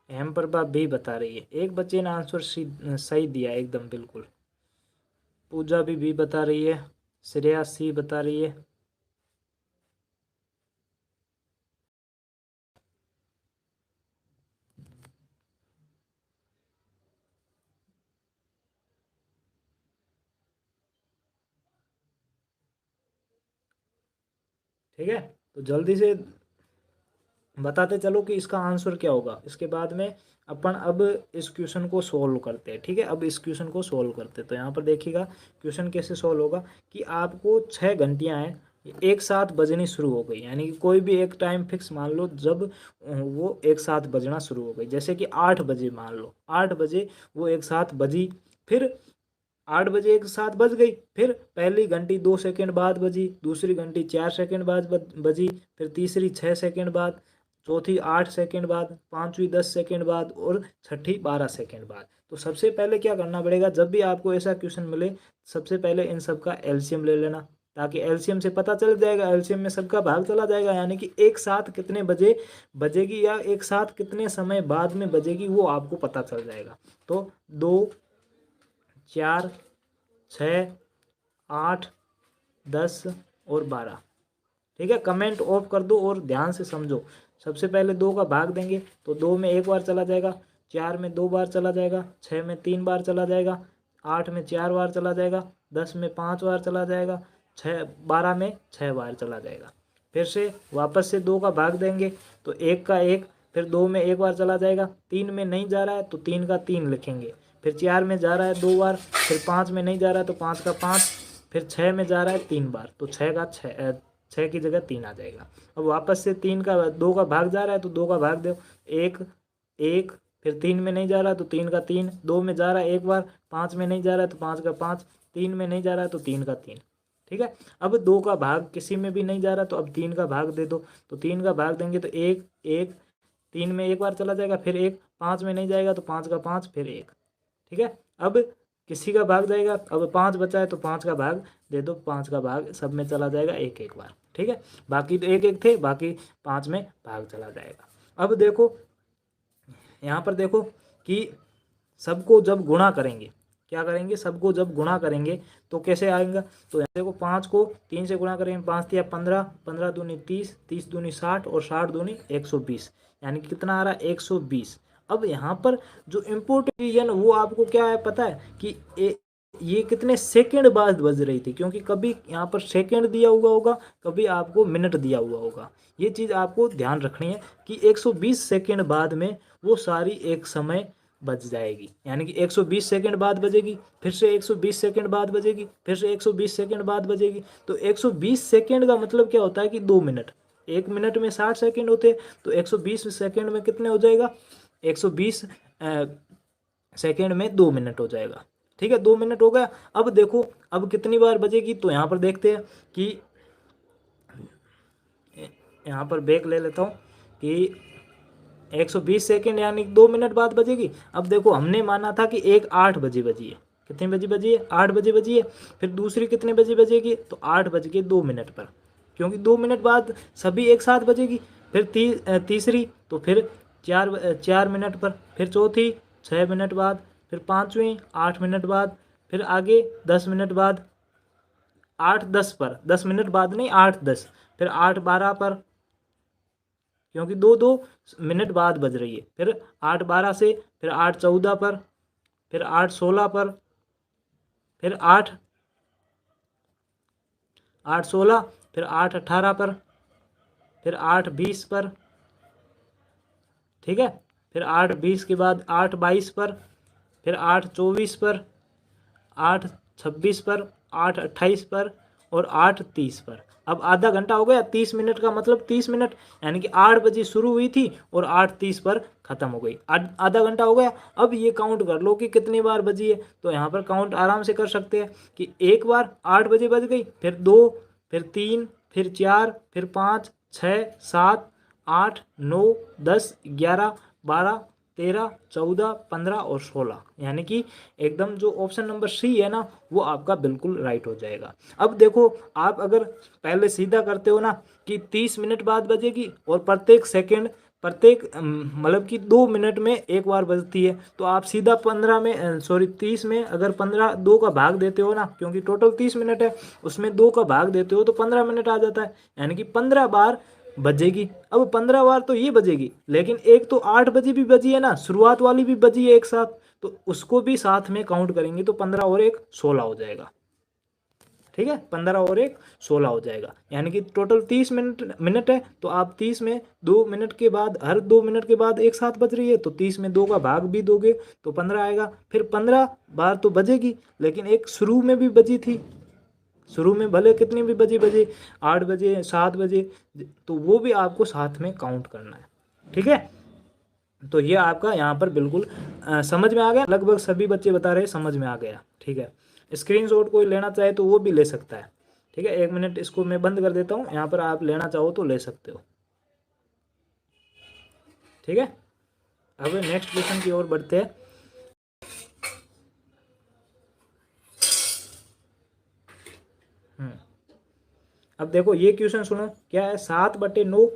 Speaker 1: हेम प्रभा भी बता रही है, एक बच्चे ने आंसर सही दिया है एकदम बिल्कुल। पूजा भी बता रही है। श्रेया सी बता रही है। ठीक है, तो जल्दी से बताते चलो कि इसका आंसर क्या होगा। इसके बाद में अपन अब इस क्वेश्चन को सोल्व करते हैं, ठीक है। अब इस क्वेश्चन को सोल्व करते हैं, तो यहाँ पर देखिएगा क्वेश्चन कैसे सोल्व होगा कि आपको 6 घंटियाँ हैं, एक साथ बजनी शुरू हो गई, यानी कि कोई भी एक टाइम फिक्स मान लो जब वो एक साथ बजना शुरू हो गई। जैसे कि 8 बजे मान लो, 8 बजे वो एक साथ बजी, फिर 8 बजे एक साथ बज गई, फिर पहली घंटी 2 सेकंड बाद बजी, दूसरी घंटी 4 सेकंड बाद बजी, फिर तीसरी 6 सेकंड बाद, चौथी 8 सेकंड बाद, पांचवी 10 सेकंड बाद, और छठी 12 सेकंड बाद। तो सबसे पहले क्या करना पड़ेगा, जब भी आपको ऐसा क्वेश्चन मिले, सबसे पहले इन सब का एलसीएम ले लेना, ताकि एलसीएम से पता चल जाएगा, एलसीएम में सबका भाग चला जाएगा, यानी कि एक साथ कितने बजे बजेगी या एक साथ कितने समय बाद में बजेगी वो आपको पता चल जाएगा। तो 2, 4, 6, 8, 10 और 12, ठीक है। कमेंट ऑफ कर दो और ध्यान से समझो। सबसे पहले 2 का भाग देंगे तो 2 में एक बार चला जाएगा, 4 में 2 बार चला जाएगा, 6 में 3 बार चला जाएगा, 8 में 4 बार चला जाएगा, 10 में 5 बार चला जाएगा, 12 में 6 बार चला जाएगा। फिर से वापस से 2 का भाग देंगे तो 1 का 1, फिर 2 में एक बार चला जाएगा, 3 में नहीं जा रहा है तो 3 का 3 लिखेंगे, फिर 4 में जा रहा है 2 बार, फिर 5 में नहीं जा रहा है तो 5 का 5, फिर 6 में जा रहा है 3 बार तो 6 का 6 की जगह 3 आ जाएगा। अब वापस से 3 का 2 का भाग जा रहा है तो 2 का भाग दो, 1 1, फिर 3 में नहीं जा रहा तो 3 का 3, 2 में जा रहा है एक बार, 5 में नहीं जा रहा है तो 5 का 5, 3 में नहीं जा रहा है तो 3 का 3। ठीक है, अब 2 का भाग किसी में भी नहीं जा रहा तो अब 3 का भाग दे दो, तो 3 का भाग देंगे तो 1 1, 3 में एक बार चला जाएगा, फिर 1, 5 में नहीं जाएगा तो 5 का 5, फिर 1। ठीक है, अब किसी का भाग जाएगा, अब 5 बचा है तो 5 का भाग दे दो, 5 का भाग सब में चला जाएगा एक एक बार। ठीक है, बाकी तो एक एक थे, बाकी 5 में भाग चला जाएगा। अब देखो यहाँ पर देखो कि सबको जब गुणा करेंगे, क्या करेंगे, सबको जब गुणा करेंगे तो कैसे आएगा, तो यहाँ देखो 5 को 3 से गुणा करेंगे, 5 तिया 15, 15 दूनी 30, 30 दूनी 60 और 60 दूनी 120, यानी कि कितना आ रहा है 120। अब यहाँ पर जो इम्पोर्टेंट डिवीजन वो आपको क्या है पता है कि ये कितने सेकंड बाद बज रही थी, क्योंकि कभी यहाँ पर सेकंड दिया हुआ होगा, कभी आपको मिनट दिया हुआ होगा। ये चीज़ आपको ध्यान रखनी है कि 120 सेकंड बाद में वो सारी एक समय बच जाएगी, यानी कि 120 सेकंड बाद बजेगी, फिर से 120 सेकंड बाद बजेगी, फिर से 120 सेकंड बाद बजेगी। तो 120 सेकंड का मतलब क्या होता है कि 2 मिनट, 1 मिनट में 60 सेकंड होते हैं, तो 120 सेकंड में कितने हो जाएगा, 120 सेकंड में 2 मिनट हो जाएगा। ठीक है, 2 मिनट हो गया। अब देखो अब कितनी बार बजेगी, तो यहाँ पर देखते हैं कि यहाँ पर ब्रेक ले लेता हूँ कि 120 सेकंड यानी 2 मिनट बाद बजेगी। अब देखो हमने माना था कि एक 8 बजे बजी है, कितने बजे बजी है, 8 बजे बजी है। फिर दूसरी कितने बजे बजेगी, तो 8 बज के 2 मिनट पर, क्योंकि 2 मिनट बाद सभी एक साथ बजेगी। फिर तीसरी तो फिर 4 मिनट पर, फिर चौथी 6 मिनट बाद, फिर पाँचवीं 8 मिनट बाद, फिर आगे 10 मिनट बाद, 8 10 पर, 10 मिनट बाद नहीं 8 10, फिर 8 12 पर, क्योंकि 2 मिनट बाद बज रही है। फिर 8 12 से, फिर 8 14 पर, फिर 8 16 पर, फिर 8 16, फिर 8 18 पर, फिर 8 20 पर। ठीक है, फिर 8 20 के बाद 8 22 पर, फिर 8 24 पर, 8 26 पर, 8 28 पर और 8 30 पर। अब आधा घंटा हो गया, 30 मिनट का मतलब 30 मिनट, यानी कि 8 बजे शुरू हुई थी और 8:30 पर ख़त्म हो गई, आधा घंटा हो गया। अब ये काउंट कर लो कि कितनी बार बजी है, तो यहाँ पर काउंट आराम से कर सकते हैं कि एक बार 8 बजे बज गई, फिर 2, फिर 3, फिर 4, फिर 5 6 7 8 9 10 11 12 13 14 15 और 16, यानी कि एकदम जो ऑप्शन नंबर सी है ना वो आपका बिल्कुल राइट हो जाएगा। अब देखो आप अगर पहले सीधा करते हो ना कि 30 मिनट बाद बजेगी और प्रत्येक सेकंड प्रत्येक मतलब कि 2 मिनट में एक बार बजती है, तो आप सीधा 15 में 30 में अगर 15 2 का भाग देते हो ना, क्योंकि टोटल 30 मिनट है, उसमें 2 का भाग देते हो तो 15 मिनट आ जाता है, यानी कि 15 बार बजेगी। अब 15 बार तो ये बजेगी, लेकिन एक तो 8 बजे भी बजी है ना, शुरुआत वाली भी बजी है एक साथ, तो उसको भी साथ में काउंट करेंगे तो 15 और 1 16 हो जाएगा। ठीक है, 15 और 1 16 हो जाएगा, यानी कि टोटल 30 मिनट है, तो आप 30 में 2 मिनट के बाद, हर 2 मिनट के बाद एक साथ बज रही है, तो 30 में 2 का भाग भी दोगे तो 15 आएगा। फिर 15 बार तो बजेगी, लेकिन एक शुरू में भी बजी थी, शुरू में भले कितनी भी बजे 8 बजे 7 बजे, तो वो भी आपको साथ में काउंट करना है। ठीक है, तो ये आपका यहाँ पर बिल्कुल समझ में आ गया, लगभग सभी बच्चे बता रहे समझ में आ गया। ठीक है, स्क्रीनशॉट कोई लेना चाहे तो वो भी ले सकता है। ठीक है, 1 मिनट इसको मैं बंद कर देता हूँ, यहाँ पर आप लेना चाहो तो ले सकते हो। ठीक है, अब नेक्स्ट क्वेश्चन की ओर बढ़ते हैं। अब देखो ये क्वेश्चन सुनो, क्या है, 7/9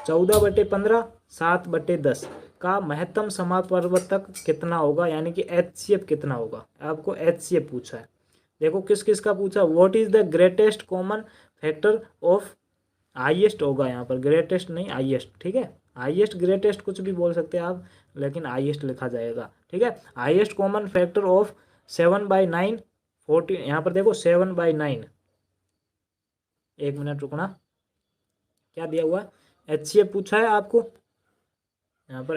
Speaker 1: 14/15 7/10 का महत्तम समापवर्तक कितना होगा, यानी कि HCF कितना होगा, आपको HCF पूछा है। देखो किस किस का पूछा, what is the greatest common factor of, highest होगा यहाँ पर, ग्रेटेस्ट नहीं हाईएस्ट। ठीक है, हाईएस्ट ग्रेटेस्ट कुछ भी बोल सकते हैं आप, लेकिन हाईएस्ट लिखा जाएगा। ठीक है, हाईएस्ट कॉमन फैक्टर ऑफ 7/9 14, यहाँ पर देखो 7/9, 1 मिनट रुकना, क्या दिया हुआ है, HCF पूछा है आपको, यहाँ पर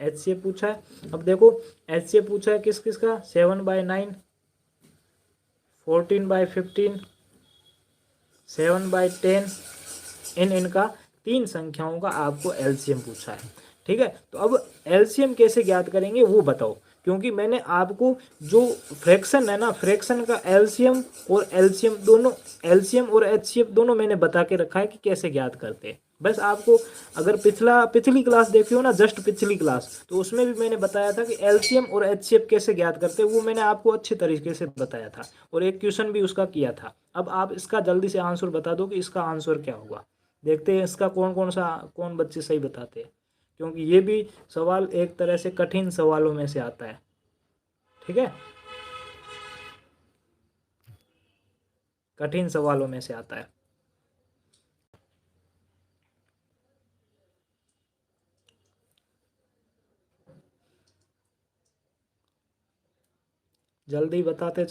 Speaker 1: HCF पूछा है। अब देखो HCF पूछा है किस किस का, 7/9 14/15 7/10, इनका 3 संख्याओं का आपको LCM पूछा है। ठीक है। तो अब एलसीएम कैसे ज्ञात करेंगे वो बताओ, क्योंकि मैंने आपको जो फ्रैक्शन है ना, फ्रैक्शन का एलसीएम और एलसीएम दोनों, एलसीएम और एचसीएफ दोनों मैंने बता के रखा है कि कैसे ज्ञात करते हैं। बस आपको अगर पिछली क्लास देखी हो ना, जस्ट पिछली क्लास, तो उसमें भी मैंने बताया था कि एलसीएम और एचसीएफ कैसे ज्ञात करते हैं, वो मैंने आपको अच्छे तरीके से बताया था और एक क्वेश्चन भी उसका किया था। अब आप इसका जल्दी से आंसर बता दो कि इसका आंसर क्या होगा। देखते हैं इसका कौन बच्चे सही बताते हैं, क्योंकि ये भी सवाल एक तरह से कठिन सवालों में से आता है। ठीक है, कठिन सवालों में से आता है। जल्दी बताते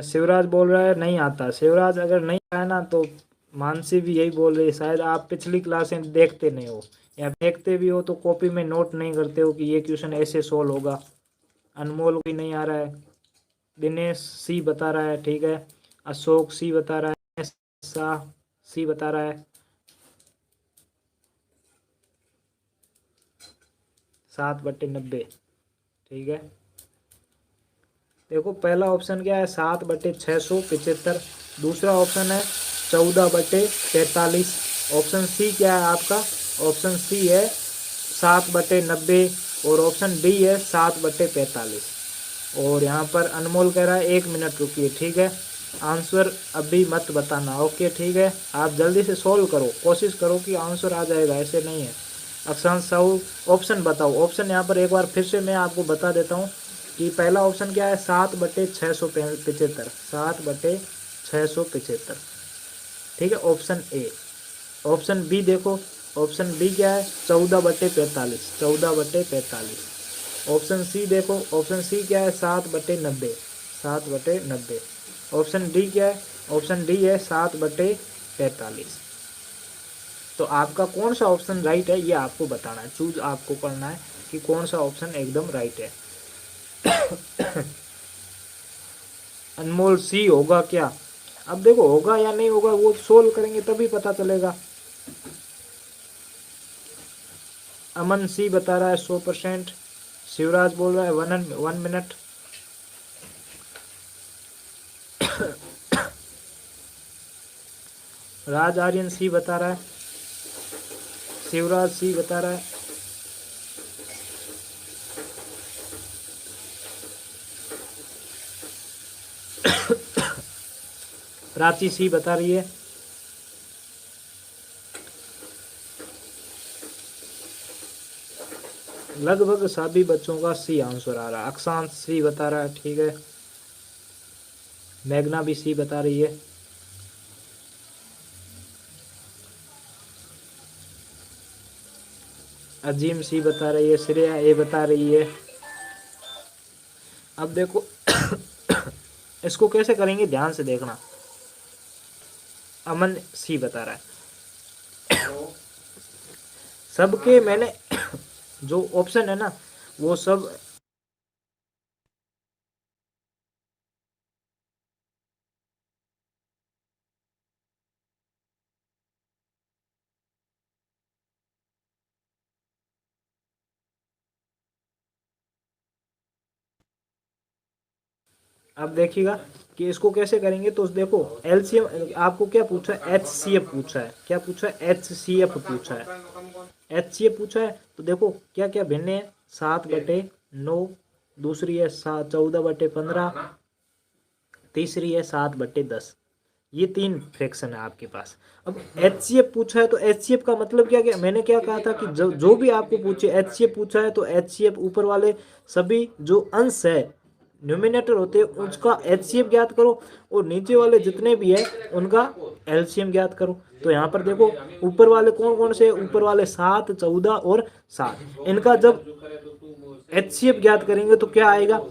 Speaker 1: शिवराज बोल रहा है नहीं आता। शिवराज अगर नहीं आया ना तो मानसी भी यही बोल रही है, शायद आप पिछली क्लासें देखते नहीं हो, या देखते भी हो तो कॉपी में नोट नहीं करते हो कि ये क्वेश्चन ऐसे सोल्व होगा। अनमोल भी नहीं आ रहा है। दिनेश सी बता रहा है, ठीक है। अशोक सी बता रहा है, शाह सी बता रहा है। 7/90, ठीक है। देखो पहला ऑप्शन क्या है, 7/675। दूसरा ऑप्शन है 14/43। ऑप्शन सी क्या है आपका, ऑप्शन सी है 7/90 और ऑप्शन डी है 7/45। और यहाँ पर अनमोल कह रहा है 1 मिनट रुकिए, ठीक है। आंसर अभी मत बताना, ओके ठीक है। आप जल्दी से सॉल्व करो, कोशिश करो कि आंसर आ जाएगा, ऐसे नहीं है। अक्षांश साहू ऑप्शन बताओ। ऑप्शन यहाँ पर एक बार फिर से मैं आपको बता देता हूँ कि पहला ऑप्शन क्या है 7/675, 7/675, ठीक है, ऑप्शन ए। ऑप्शन बी देखो, ऑप्शन बी क्या है 14/45, 14/45। ऑप्शन सी देखो, ऑप्शन सी क्या है 7/90, 7/90। ऑप्शन डी क्या है, ऑप्शन डी है 7/45। तो आपका कौन सा ऑप्शन राइट है ये आपको बताना है, चूज आपको करना है कि कौन सा ऑप्शन एकदम राइट है। अनमोल सी होगा क्या, अब देखो होगा या नहीं होगा वो सोल्व करेंगे तभी पता चलेगा। अमन सी बता रहा है 100%। शिवराज बोल रहा है 1 मिनट। राज आर्यन सी बता रहा है। शिवराज सी बता रहा है। प्राची सी बता रही है। लगभग सभी बच्चों का सी आंसर आ रहा है। अक्षांश सी बता रहा है, ठीक है। मेघना भी सी बता रही है। अजीम सी बता रही है। श्रेया ए बता रही है। अब देखो इसको कैसे करेंगे ध्यान से देखना। अमन सी बता रहा है। सबके मैंने जो ऑप्शन है ना वो सब अब देखिएगा कि इसको कैसे करेंगे। तो देखो एलसीएम आपको क्या पूछा है, एचसीएफ पूछा है। क्या पूछा है, एचसीएफ पूछा है। एचसीएफ पूछा है तो देखो क्या क्या भिन्न है, 7/9, दूसरी है 14/15, तीसरी है 7/10। ये 3 फ्रैक्शन है आपके पास। अब एचसीएफ पूछा है तो एचसीएफ का मतलब क्या, क्या मैंने क्या कहा था कि जो भी आपको पूछे एचसीएफ पूछा है तो एचसीएफ ऊपर वाले सभी जो अंश है न्यूमिनेटर होते हैं उसका एचसीएफ ज्ञात करो और नीचे वाले जितने भी है उनका एलसीएम ज्ञात करो। तो यहाँ पर देखो ऊपर वाले कौन कौन से, ऊपर वाले 7, 14 और 7, इनका जब एचसीएफ ज्ञात करेंगे तो क्या आएगा,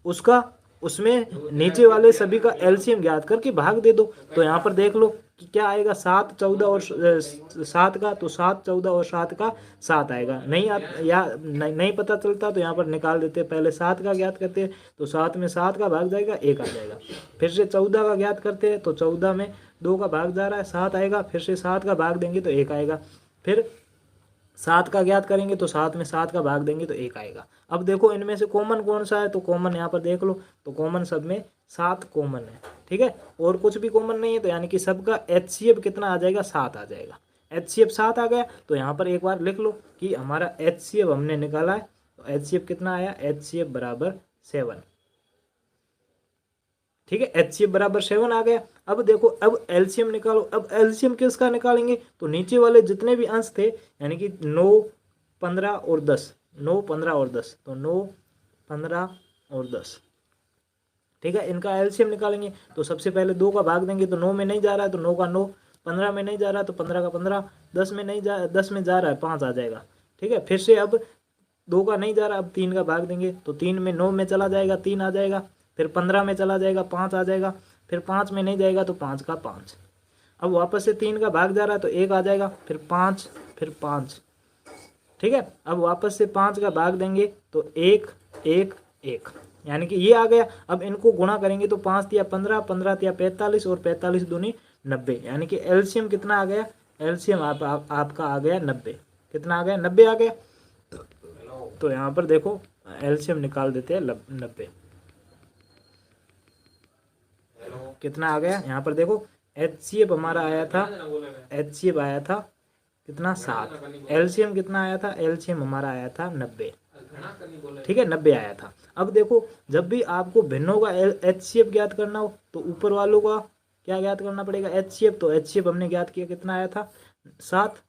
Speaker 1: उसका उसमें नीचे वाले सभी का एलसीएम ज्ञात करके भाग दे दो। तो यहाँ पर देख लो कि क्या आएगा, 7, 14 और 7 का, तो 7, 14 और 7 का 7 आएगा। नहीं पता चलता तो यहाँ पर निकाल देते, पहले 7 का ज्ञात करते हैं तो 7 में 7 का भाग जाएगा 1 आ जाएगा। फिर से 14 का ज्ञात करते हैं तो 14 में 2 का भाग जा रहा है 7 आएगा, फिर से 7 का भाग देंगे तो 1 आएगा। फिर 7 का ज्ञात करेंगे तो 7 में 7 का भाग देंगे तो 1 आएगा। अब देखो इनमें से कॉमन कौन सा है, तो कॉमन यहाँ पर देख लो, तो कॉमन सब में 7 कॉमन है, ठीक है, और कुछ भी कॉमन नहीं है, तो यानी कि सबका HCF कितना आ जाएगा, 7 आ जाएगा। HCF 7 आ गया, तो यहाँ पर एक बार लिख लो कि हमारा HCF हमने निकाला है, तो HCF कितना आया, HCF बराबर 7, ठीक है, HCF बराबर 7 आ गया। अब देखो अब LCM निकालो, अब LCM किसका निकालेंगे, तो नीचे वाले जितने भी अंश थे, यानी कि 9, 15 और 10, 9, 15 और 10, तो 9, 15 और 10, ठीक है, इनका LCM निकालेंगे। तो सबसे पहले 2 का भाग देंगे, तो 9 में नहीं जा रहा है तो 9 का 9, 15 में नहीं जा रहा है तो 15 का 15, 10 में नहीं जा 10 में जा रहा है 5 आ जाएगा, ठीक है। फिर से अब 2 का नहीं जा रहा, अब 3 का भाग देंगे, तो 3 में 9 में चला जाएगा 3 आ जाएगा, फिर 15 में चला जाएगा 5 आ जाएगा, फिर 5 में नहीं जाएगा तो 5 का 5, अब वापस से 3 का भाग जा रहा है तो 1 आ जाएगा, फिर 5, फिर 5, ठीक है। अब वापस से 5 का भाग देंगे तो 1, 1, 1, यानी कि ये आ गया। अब इनको गुणा करेंगे तो 5 तिया 15, 15 तिया 45 और 45 दूनी 90, यानी कि LCM कितना आ गया, LCM आपका आ गया 90, कितना आ गया, 90 आ गया। तो यहाँ पर देखो LCM निकाल देते हैं 90, कितना आ गया, यहाँ पर देखो HCF हमारा आया था, HCF आया था कितना, 7, LCM कितना आया था, LCM हमारा आया था 90, ठीक है, 90 आया था। अब देखो जब भी आपको भिन्नों का HCF ज्ञात करना हो तो ऊपर वालों का क्या ज्ञात करना पड़ेगा, HCF, तो HCF हमने ज्ञात किया कितना आया था, 7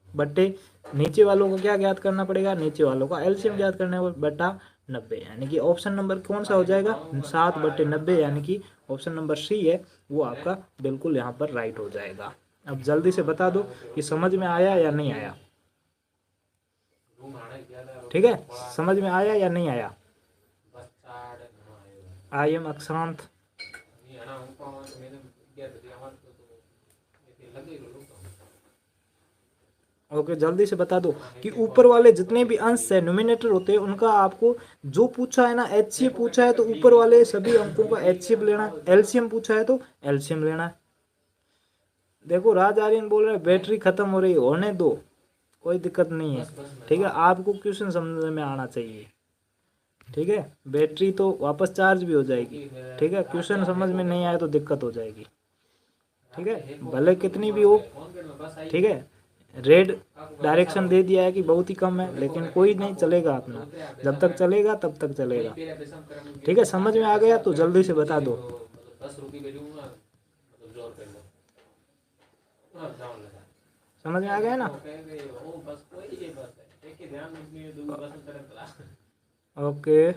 Speaker 1: बट्टे नीचे वालों का क्या ज्ञात करना पड़ेगा, नीचे वालों का LCM ज्ञात करना बटा 90, यानी कि ऑप्शन नंबर कौन सा हो जाएगा, 7/90, यानी कि ऑप्शन नंबर सी है वो आपका बिल्कुल यहाँ पर राइट हो जाएगा। अब जल्दी से बता दो कि समझ में आया या नहीं आया, ठीक है, समझ में आया या नहीं आया। I am अक्षरांत। ओके, जल्दी से बता दो कि ऊपर वाले जितने भी अंश है न्यूमिनेटर होते हैं उनका आपको जो पूछा है ना, HCF पूछा है तो ऊपर वाले सभी अंकों का HCF लेना है, LCM पूछा है तो LCM लेना है। देखो राज आर्यन बोल रहे बैटरी खत्म हो रही, होने दो, कोई दिक्कत नहीं है, ठीक है, आपको क्वेश्चन समझ में आना चाहिए, ठीक है, बैटरी तो वापस चार्ज भी हो जाएगी, ठीक है, क्वेश्चन समझ में नहीं आए तो दिक्कत हो जाएगी, ठीक है, भले कितनी भी हो, ठीक है। रेड डायरेक्शन दे दिया है कि बहुत ही कम है, लेकिन कोई नहीं, चलेगा अपना, जब तक चलेगा तब तक चलेगा, ठीक है, समझ में आ गया तो जल्दी से बता दो। समझ में आ गया ना, ओके,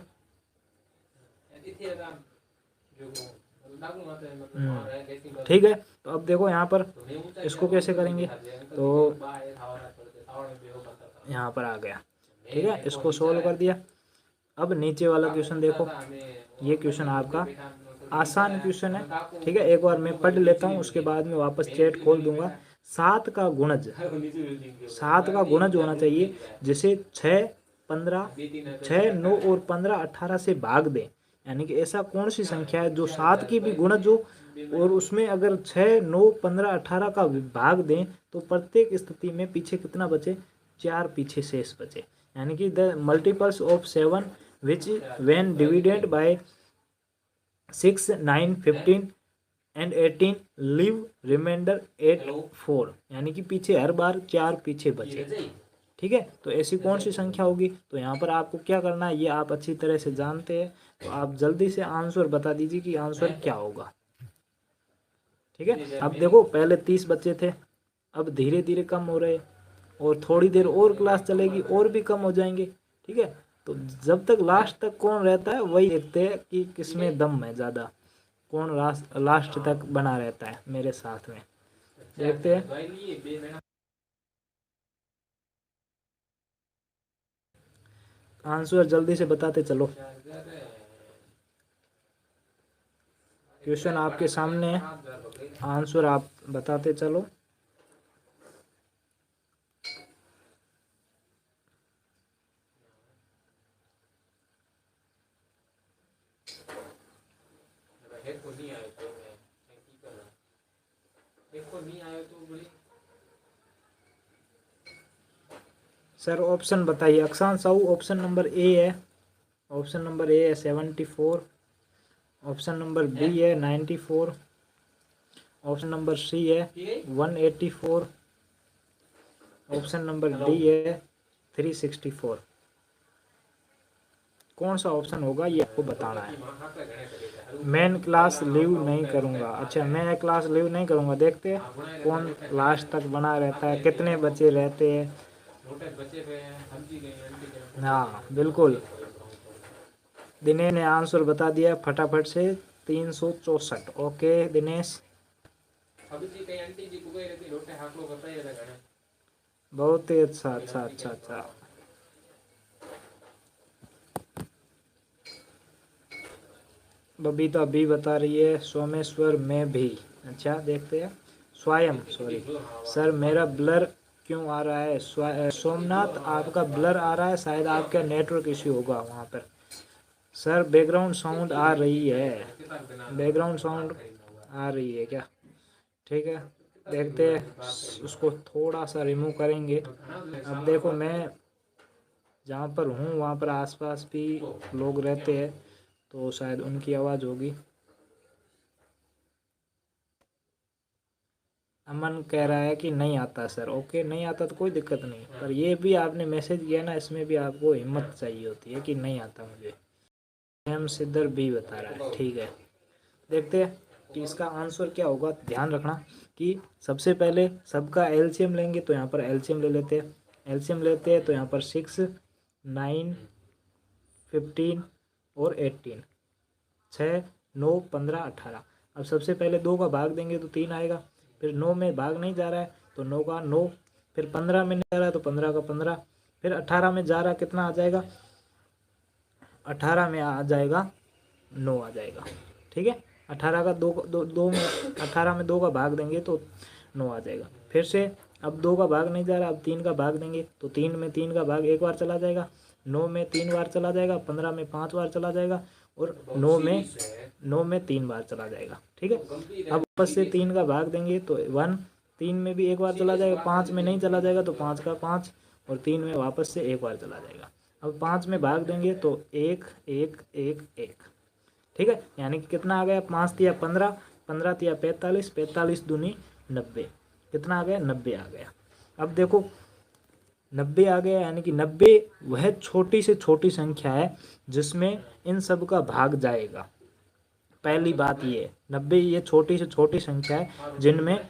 Speaker 1: ठीक है। तो अब देखो यहाँ पर इसको कैसे करेंगे, तो यहाँ पर आ गया, ठीक है, इसको सोल्व कर दिया। अब नीचे वाला क्वेश्चन देखो, ये क्वेश्चन आपका आसान क्वेश्चन है, ठीक है, एक बार मैं पढ़ लेता हूँ उसके बाद में वापस चैट खोल दूंगा। 7 का गुणज, 7 का गुणज होना चाहिए जिसे 6, 15, 6, 9 और 15, 18 से भाग दें, यानी कि ऐसा कौन सी संख्या है जो 7 की भी गुणज हो और उसमें अगर 6, 9, 15, 18 का भाग दें तो प्रत्येक स्थिति में पीछे कितना बचे, 4 पीछे शेष बचे, यानी कि the multiples of 7 which when divided by 6, 9, 15 and 18 leave reminder 8, 4, यानी कि पीछे हर बार 4 पीछे बचे, ठीक है। तो ऐसी कौन सी संख्या होगी, तो यहाँ पर आपको क्या करना है ये आप अच्छी तरह से जानते हैं, तो आप जल्दी से आंसर बता दीजिए कि आंसर क्या होगा, ठीक है। अब देखो पहले 30 बच्चे थे, अब धीरे धीरे कम हो रहे, और थोड़ी देर और क्लास चलेगी और भी कम हो जाएंगे, ठीक है। तो जब तक लास्ट तक कौन रहता है वही देखते हैं कि किसमें दम है ज़्यादा, कौन लास्ट तक बना रहता है मेरे साथ में, देखते हैं। आंसर जल्दी से बताते चलो, क्वेश्चन आपके सामने है, आंसर आप बताते चलो। सर ऑप्शन बताइए। अक्षांश साहू ऑप्शन नंबर ए है, ऑप्शन नंबर ए है 74, ऑप्शन नंबर बी है 94, ऑप्शन नंबर सी है 184, ऑप्शन नंबर डी है 364। कौन सा ऑप्शन होगा ये आपको बताना है। मैं क्लास लीव नहीं करूंगा। अच्छा, मैं क्लास लीव नहीं करूंगा। देखते हैं कौन लास्ट तक बना रहता है, कितने बचे रहते हैं। हाँ बिल्कुल, दिनेश ने आंसर बता दिया फटाफट से 364। ओके दिनेश, बहुत ही अच्छा अच्छा अच्छा अच्छा। बबीता भी बता रही है, सोमेश्वर में भी। अच्छा देखते हैं। स्वयं सॉरी सर, मेरा ब्लर क्यों आ रहा है? सोमनाथ आपका ब्लर आ रहा है, शायद आपका नेटवर्क इश्यू होगा वहाँ पर। सर बैकग्राउंड साउंड आ रही है, बैकग्राउंड साउंड आ रही है क्या? ठीक है, देखते हैं, उसको थोड़ा सा रिमूव करेंगे। अब देखो, मैं जहाँ पर हूँ वहाँ पर आसपास भी लोग रहते हैं, तो शायद उनकी आवाज़ होगी। अमन कह रहा है कि नहीं आता सर। ओके, नहीं आता तो कोई दिक्कत नहीं, पर ये भी आपने मैसेज किया ना, इसमें भी आपको हिम्मत चाहिए होती है कि नहीं आता मुझे। एम सिद्धर भी बता रहा है, ठीक है। देखते हैं कि इसका आंसर क्या होगा। ध्यान रखना कि सबसे पहले सबका एलसीएम लेंगे, तो यहाँ पर एलसीएम ले लेते हैं। एलसीएम लेते हैं तो यहाँ पर 6, 9, 15 और 18, 6, 9, 15, 18। अब सबसे पहले 2 का भाग देंगे तो 3 आएगा। फिर 9 में भाग नहीं जा रहा है तो 9 का 9। फिर 15 में नहीं जा रहा है तो 15 का 15। फिर 18 में जा रहा, कितना आ जाएगा? 18 में आ जाएगा 9 आ जाएगा। ठीक है, 18 का 2 में 18 में 2 का भाग देंगे तो 9 आ जाएगा। फिर से अब 2 का भाग नहीं जा रहा, अब 3 का भाग देंगे तो 3 में 3 का भाग एक बार चला जाएगा, 9 में 3 बार चला जाएगा, 15 में 5 बार चला जाएगा और 9 में 3 बार चला जाएगा। ठीक है, अब वापस से 3 का भाग देंगे तो 1, 3 में भी एक बार चला जाएगा, 5 में नहीं चला जाएगा तो 5 का 5 और 3 में वापस से एक बार चला जाएगा। अब 5 में भाग देंगे तो 1, 1, 1, 1। ठीक है, यानी कि कितना आ गया? 5 तिया 15, 15 तिया 45, 45 दूनी 90। कितना आ गया? 90 आ गया। अब देखो 90 आ गया, यानी कि 90 वह छोटी से छोटी संख्या है जिसमें इन सब का भाग जाएगा। पहली बात ये 90 ये छोटी से छोटी संख्या है जिनमें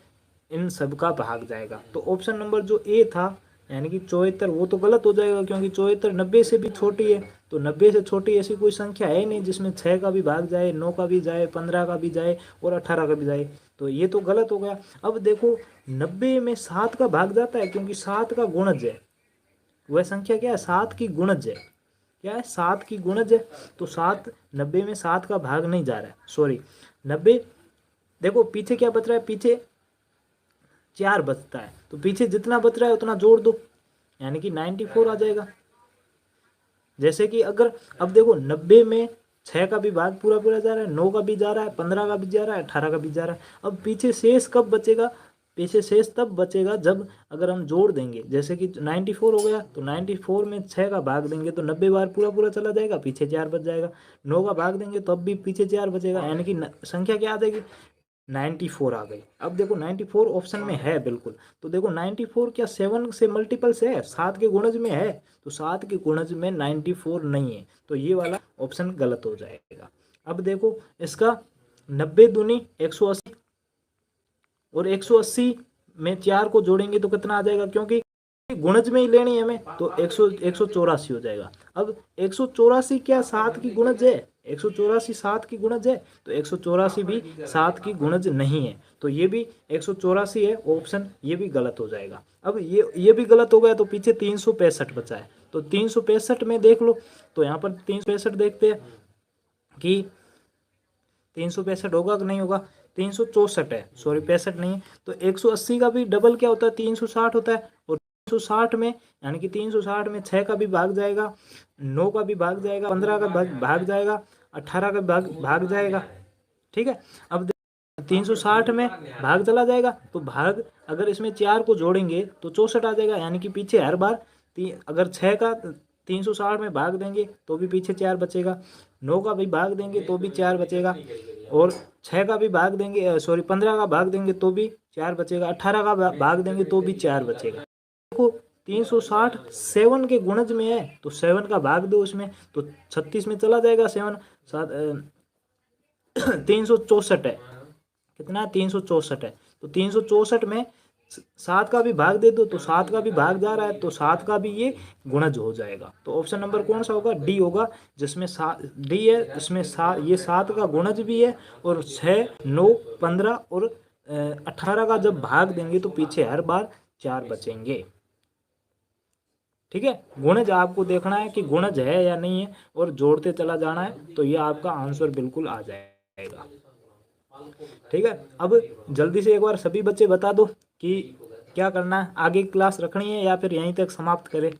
Speaker 1: इन सब का भाग जाएगा। तो ऑप्शन नंबर जो ए था यानी कि 74, वो तो गलत हो जाएगा, क्योंकि 74 90 से भी छोटी है। तो 90 से छोटी ऐसी कोई संख्या है नहीं जिसमें 6 का भी भाग जाए, 9 का भी जाए, 15 का भी जाए और 18 का भी जाए। तो ये तो गलत हो गया। अब देखो 90 में 7 का भाग जाता है, क्योंकि 7 का गुणज है। वह संख्या क्या है? 7 की गुणज है। क्या है? 7 की गुणज है। तो 7 90 में 7 का भाग नहीं जा रहा है, सॉरी 90। देखो पीछे क्या बच रहा है? पीछे 4 बचता है, तो पीछे जितना बच रहा है उतना जोड़ दो, यानी कि 94 आ जाएगा। जैसे कि अगर अब देखो 90 में 6 का भी भाग पूरा पूरा जा रहा है, 9 का भी जा रहा है, 15 का भी जा रहा है, 18 का भी जा रहा है। अब पीछे शेष कब बचेगा? पीछे शेष तब बचेगा जब अगर हम जोड़ देंगे। जैसे कि 94 हो गया, तो 94 में 6 का भाग देंगे तो 90 बार पूरा पूरा चला जाएगा, पीछे 4 बच जाएगा। 9 का भाग देंगे तो अब भी पीछे 4 बचेगा, यानी कि संख्या क्या आ जाएगी? 94 आ गई। अब देखो 94 ऑप्शन में है बिल्कुल। तो देखो 94 क्या 7 से मल्टीपल्स है? 7 के गुणज में है। तो 7 के गुणज में 94 नहीं है, तो ये वाला ऑप्शन गलत हो जाएगा। अब देखो इसका 90 दूनी 180 और 180 में 4 को जोड़ेंगे तो कितना आ जाएगा? क्योंकि गुणज में ही लेनी है हमें, तो 184 हो जाएगा। अब 184 क्या 7 की गुणज है? 184 7 की गुणज है? तो 184 भी 7 की गुणज नहीं है, तो ये भी 184 है ऑप्शन, ये भी गलत हो जाएगा। अब ये भी गलत हो गया, तो पीछे 365 बचा है। तो 365 में देख लो, तो यहाँ पर 365 देखते हैं कि 365 होगा कि नहीं होगा? 364 है, सॉरी 65 नहीं है। तो 180 का भी डबल क्या होता है? 360 होता है। और 360 में यानी कि 360 में 6 का भी भाग जाएगा, 9 का भी भाग जाएगा, 15 का भाग जाएगा, 18 का भाग जाएगा। ठीक है, अब 360 में भाग चला जाएगा, तो भाग अगर इसमें 4 को जोड़ेंगे तो 64 आ जाएगा, यानी कि पीछे हर बार अगर 6 का 360 में भाग देंगे तो भी पीछे 4 बचेगा, 9 का भी भाग देंगे तो भी 4 बचेगा, और 6 का भी भाग देंगे, सॉरी 15 का भाग देंगे तो भी 4 बचेगा, 18 का भाग देंगे तो भी 4 बचेगा। देखो 360 7 के गुणज में है तो 7 का भाग दो उसमें तो 36 में चला जाएगा 7। 364 है, कितना 364 है, तो 364 में 7 का भी भाग दे दो तो 7 का भी भाग जा रहा है तो 7 का भी ये गुणज हो जाएगा। तो ऑप्शन नंबर कौन सा होगा, डी होगा, जिसमें डी है, इसमें ये 7 का गुणज भी है और 6 9 15 और 18 का जब भाग देंगे तो पीछे हर बार 4 बचेंगे। ठीक है, गुणज आपको देखना है कि गुणज है या नहीं है और जोड़ते चला जाना है तो ये आपका आंसर बिल्कुल आ जाएगा। ठीक है, अब जल्दी से एक बार सभी बच्चे बता दो कि क्या करना है, आगे क्लास रखनी है या फिर यहीं तक समाप्त करें,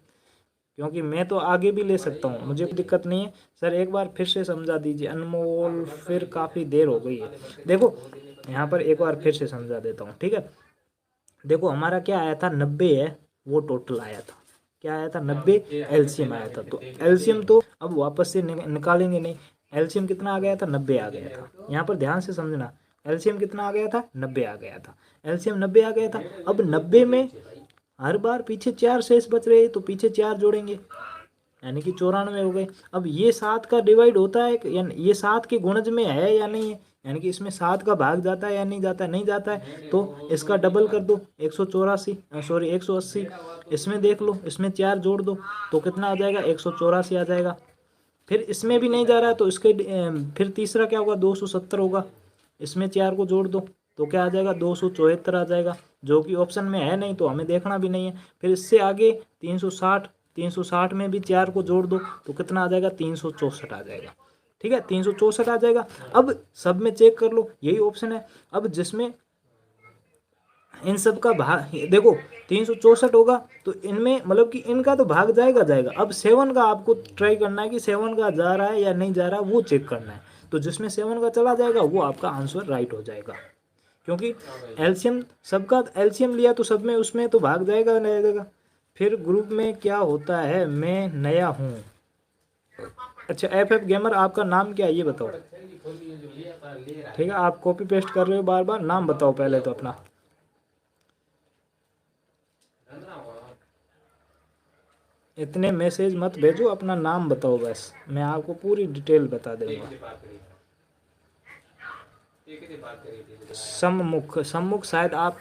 Speaker 1: क्योंकि मैं तो आगे भी ले सकता हूँ, मुझे कोई दिक्कत नहीं है। सर एक बार फिर से समझा दीजिए। अनमोल, फिर काफ़ी देर हो गई है। देखो यहाँ पर एक बार फिर से समझा देता हूँ। ठीक है, देखो हमारा क्या आया था, 90 है वो टोटल आया था, क्या आया था 90 एलसीएम आया था। तो एलसीएम तो अब वापस से निकालेंगे नहीं, एलसीएम कितना आ गया था, 90 आ गया था। यहाँ पर ध्यान से समझना, एलसीएम कितना आ गया था, 90 आ गया था, एलसीएम 90 आ गया था। अब 90 में हर बार पीछे 4 शेष बच रहे तो पीछे 4 जोड़ेंगे यानी कि 94 हो गए। अब ये 7 का डिवाइड होता है यानी ये 7 के गुणज में है या नहीं है, यानी कि इसमें 7 का भाग जाता है या नहीं जाता है, नहीं जाता है तो इसका डबल कर दो 184, सॉरी 180। इसमें देख लो, इसमें 4 जोड़ दो तो कितना आ जाएगा, 184 आ जाएगा। फिर इसमें भी नहीं जा रहा है तो इसके फिर तीसरा क्या होगा, 270 होगा। इसमें 4 को जोड़ दो तो क्या आ जाएगा, 274 आ जाएगा, जो कि ऑप्शन में है नहीं तो हमें देखना भी नहीं है। फिर इससे आगे 360, 360 में भी 4 को जोड़ दो तो कितना आ जाएगा, 364 आ जाएगा। ठीक है, 364 आ जाएगा। अब सब में चेक कर लो, यही ऑप्शन है। अब जिसमें इन सब का भाग देखो 364 होगा तो इनमें मतलब कि इनका तो भाग जाएगा जाएगा। अब 7 का आपको ट्राई करना है कि 7 का जा रहा है या नहीं जा रहा है, वो चेक करना है। तो जिसमें 7 का चला जाएगा वो आपका आंसर राइट हो जाएगा, क्योंकि एलसीएम सबका एलसीएम लिया तो सब में उसमें तो भाग जाएगा नहीं जाएगा। फिर ग्रुप में क्या होता है, मैं नया हूँ। अच्छा FF गेमर, आपका नाम क्या है ये बताओ। ठीक है, आप कॉपी पेस्ट कर रहे हो बार बार, नाम बताओ पहले तो अपना। इतने मैसेज मत भेजो, अपना नाम बताओ बस, मैं आपको पूरी डिटेल बता दूंगा। सम्मुख शायद आप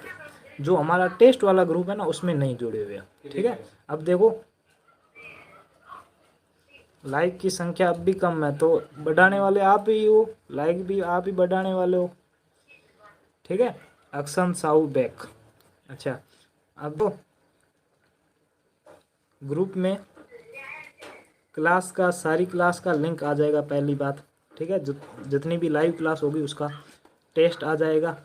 Speaker 1: जो हमारा टेस्ट वाला ग्रुप है ना उसमें नहीं जुड़े हुए। ठीक है, अब देखो लाइक की संख्या अब भी कम है तो बढ़ाने वाले आप ही हो, लाइक भी आप ही बढ़ाने वाले हो। ठीक है, अक्सन साउ बैक। अच्छा अब तो ग्रुप में क्लास का, सारी क्लास का लिंक आ जाएगा पहली बात। ठीक है, जितनी भी लाइव क्लास होगी उसका टेस्ट आ जाएगा।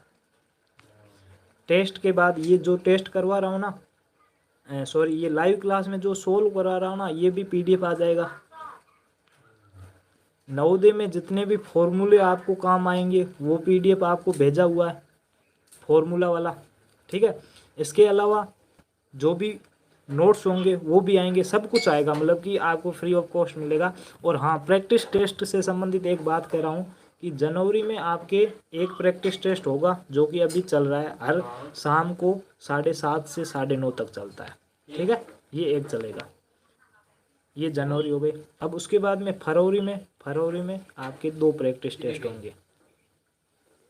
Speaker 1: टेस्ट के बाद ये जो टेस्ट करवा रहा हूँ ना, सॉरी ये लाइव क्लास में जो सोल्व करा रहा हूँ ना, ये भी PDF आ जाएगा। नवोदय में जितने भी फॉर्मूले आपको काम आएंगे वो PDF आपको भेजा हुआ है, फॉर्मूला वाला। ठीक है, इसके अलावा जो भी नोट्स होंगे वो भी आएंगे, सब कुछ आएगा, मतलब कि आपको फ्री ऑफ कॉस्ट मिलेगा। और हाँ, प्रैक्टिस टेस्ट से संबंधित एक बात कह रहा हूँ कि जनवरी में आपके एक प्रैक्टिस टेस्ट होगा जो कि अभी चल रहा है, हर शाम को 7:30 से 9:30 तक चलता है। ठीक है, ये एक चलेगा, ये जनवरी हो गई। अब उसके बाद में फरवरी में आपके 2 प्रैक्टिस टेस्ट होंगे,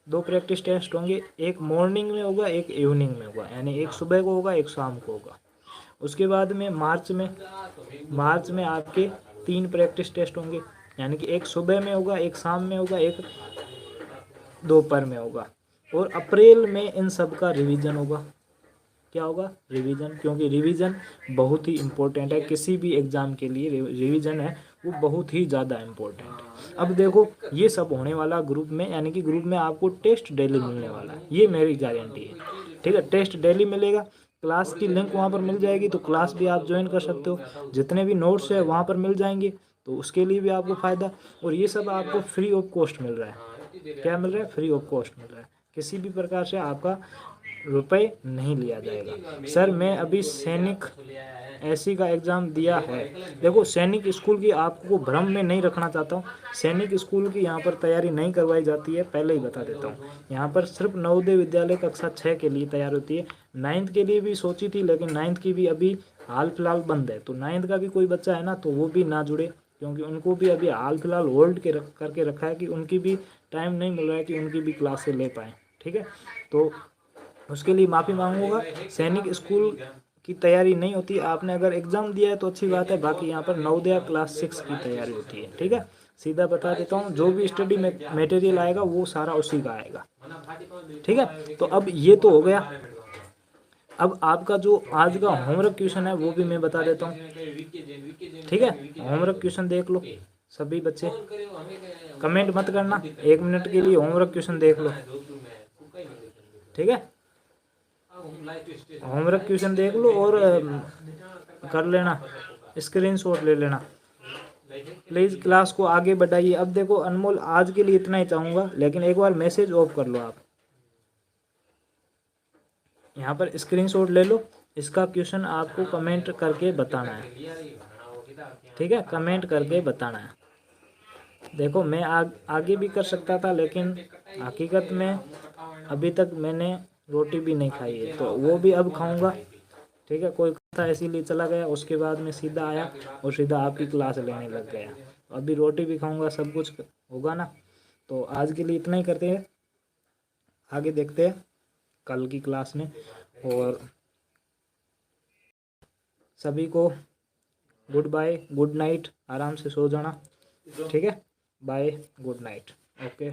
Speaker 1: 2 प्रैक्टिस टेस्ट होंगे, एक मॉर्निंग में होगा एक इवनिंग में होगा, यानी एक सुबह को होगा एक शाम को होगा। उसके बाद में मार्च में आपके 3 प्रैक्टिस टेस्ट होंगे, यानी कि एक सुबह में होगा एक शाम में होगा एक दोपहर में होगा। और अप्रैल में इन सब का रिवीजन होगा। क्या होगा, रिवीजन, क्योंकि रिवीजन बहुत ही इम्पोर्टेंट है, किसी भी एग्ज़ाम के लिए रिवीजन है वो बहुत ही ज़्यादा इम्पोर्टेंट है। अब देखो ये सब होने वाला ग्रुप में, यानी कि ग्रुप में आपको टेस्ट डेली मिलने वाला है, ये मेरी गारंटी है। ठीक है, टेस्ट डेली मिलेगा, क्लास की लिंक वहाँ पर मिल जाएगी तो क्लास भी आप ज्वाइन कर सकते हो, जितने भी नोट्स है वहाँ पर मिल जाएंगे तो उसके लिए भी आपको फ़ायदा। और ये सब आपको फ्री ऑफ कॉस्ट मिल रहा है। क्या मिल रहा है, फ्री ऑफ कॉस्ट मिल रहा है, किसी भी प्रकार से आपका रुपए नहीं लिया जाएगा। सर मैं अभी सैनिक एससी का एग्ज़ाम दिया है। देखो सैनिक स्कूल की आपको भ्रम में नहीं रखना चाहता हूँ, सैनिक स्कूल की यहाँ पर तैयारी नहीं करवाई जाती है, पहले ही बता देता हूँ। यहाँ पर सिर्फ नवोदय विद्यालय कक्षा 6 के लिए तैयार होती है। 9th के लिए भी सोची थी, लेकिन 9th की भी अभी हाल फिलहाल बंद है। तो 9th का भी कोई बच्चा है ना तो वो भी ना जुड़े, क्योंकि उनको भी अभी हाल फिलहाल होल्ड करके रखा है कि उनकी भी टाइम नहीं मिल रहा है कि उनकी भी क्लासें ले पाएँ। ठीक है, तो उसके लिए माफ़ी मांगूंगा। सैनिक स्कूल की तैयारी नहीं होती, आपने अगर एग्ज़ाम दिया है तो अच्छी बात है, बाकी यहाँ पर नवोदय क्लास 6 की तैयारी होती है। ठीक है, सीधा बता देता हूँ, जो भी स्टडी मटेरियल आएगा वो सारा उसी का आएगा। ठीक है, तो अब ये तो हो गया। अब आपका जो आज का होमवर्क क्वेश्चन है वो भी मैं बता देता हूँ। ठीक है, होमवर्क क्वेश्चन देख लो सभी बच्चे, कमेंट मत करना, 1 मिनट के लिए होमवर्क क्वेश्चन देख लो। ठीक है, होमवर्क क्वेश्चन देख लो और कर लेना, स्क्रीनशॉट ले लेना। प्लीज़ क्लास को आगे बढ़ाइए। अब देखो अनमोल, आज के लिए इतना ही चाहूँगा, लेकिन एक बार मैसेज ऑफ कर लो आप, यहाँ पर स्क्रीनशॉट ले लो। इसका क्वेश्चन आपको कमेंट करके बताना है। ठीक है, कमेंट करके बताना है। देखो मैं आगे भी कर सकता था, लेकिन हकीकत में अभी तक मैंने रोटी भी नहीं खाई है, तो वो भी अब खाऊंगा। ठीक है, कोई था इसीलिए चला गया, उसके बाद में सीधा आया और सीधा आपकी क्लास लेने लग गया। अभी रोटी भी खाऊंगा, सब कुछ होगा ना। तो आज के लिए इतना ही करते हैं, आगे देखते हैं कल की क्लास में। और सभी को गुड बाय, गुड नाइट, आराम से सो जाना। ठीक है, बाय, गुड नाइट, ओके।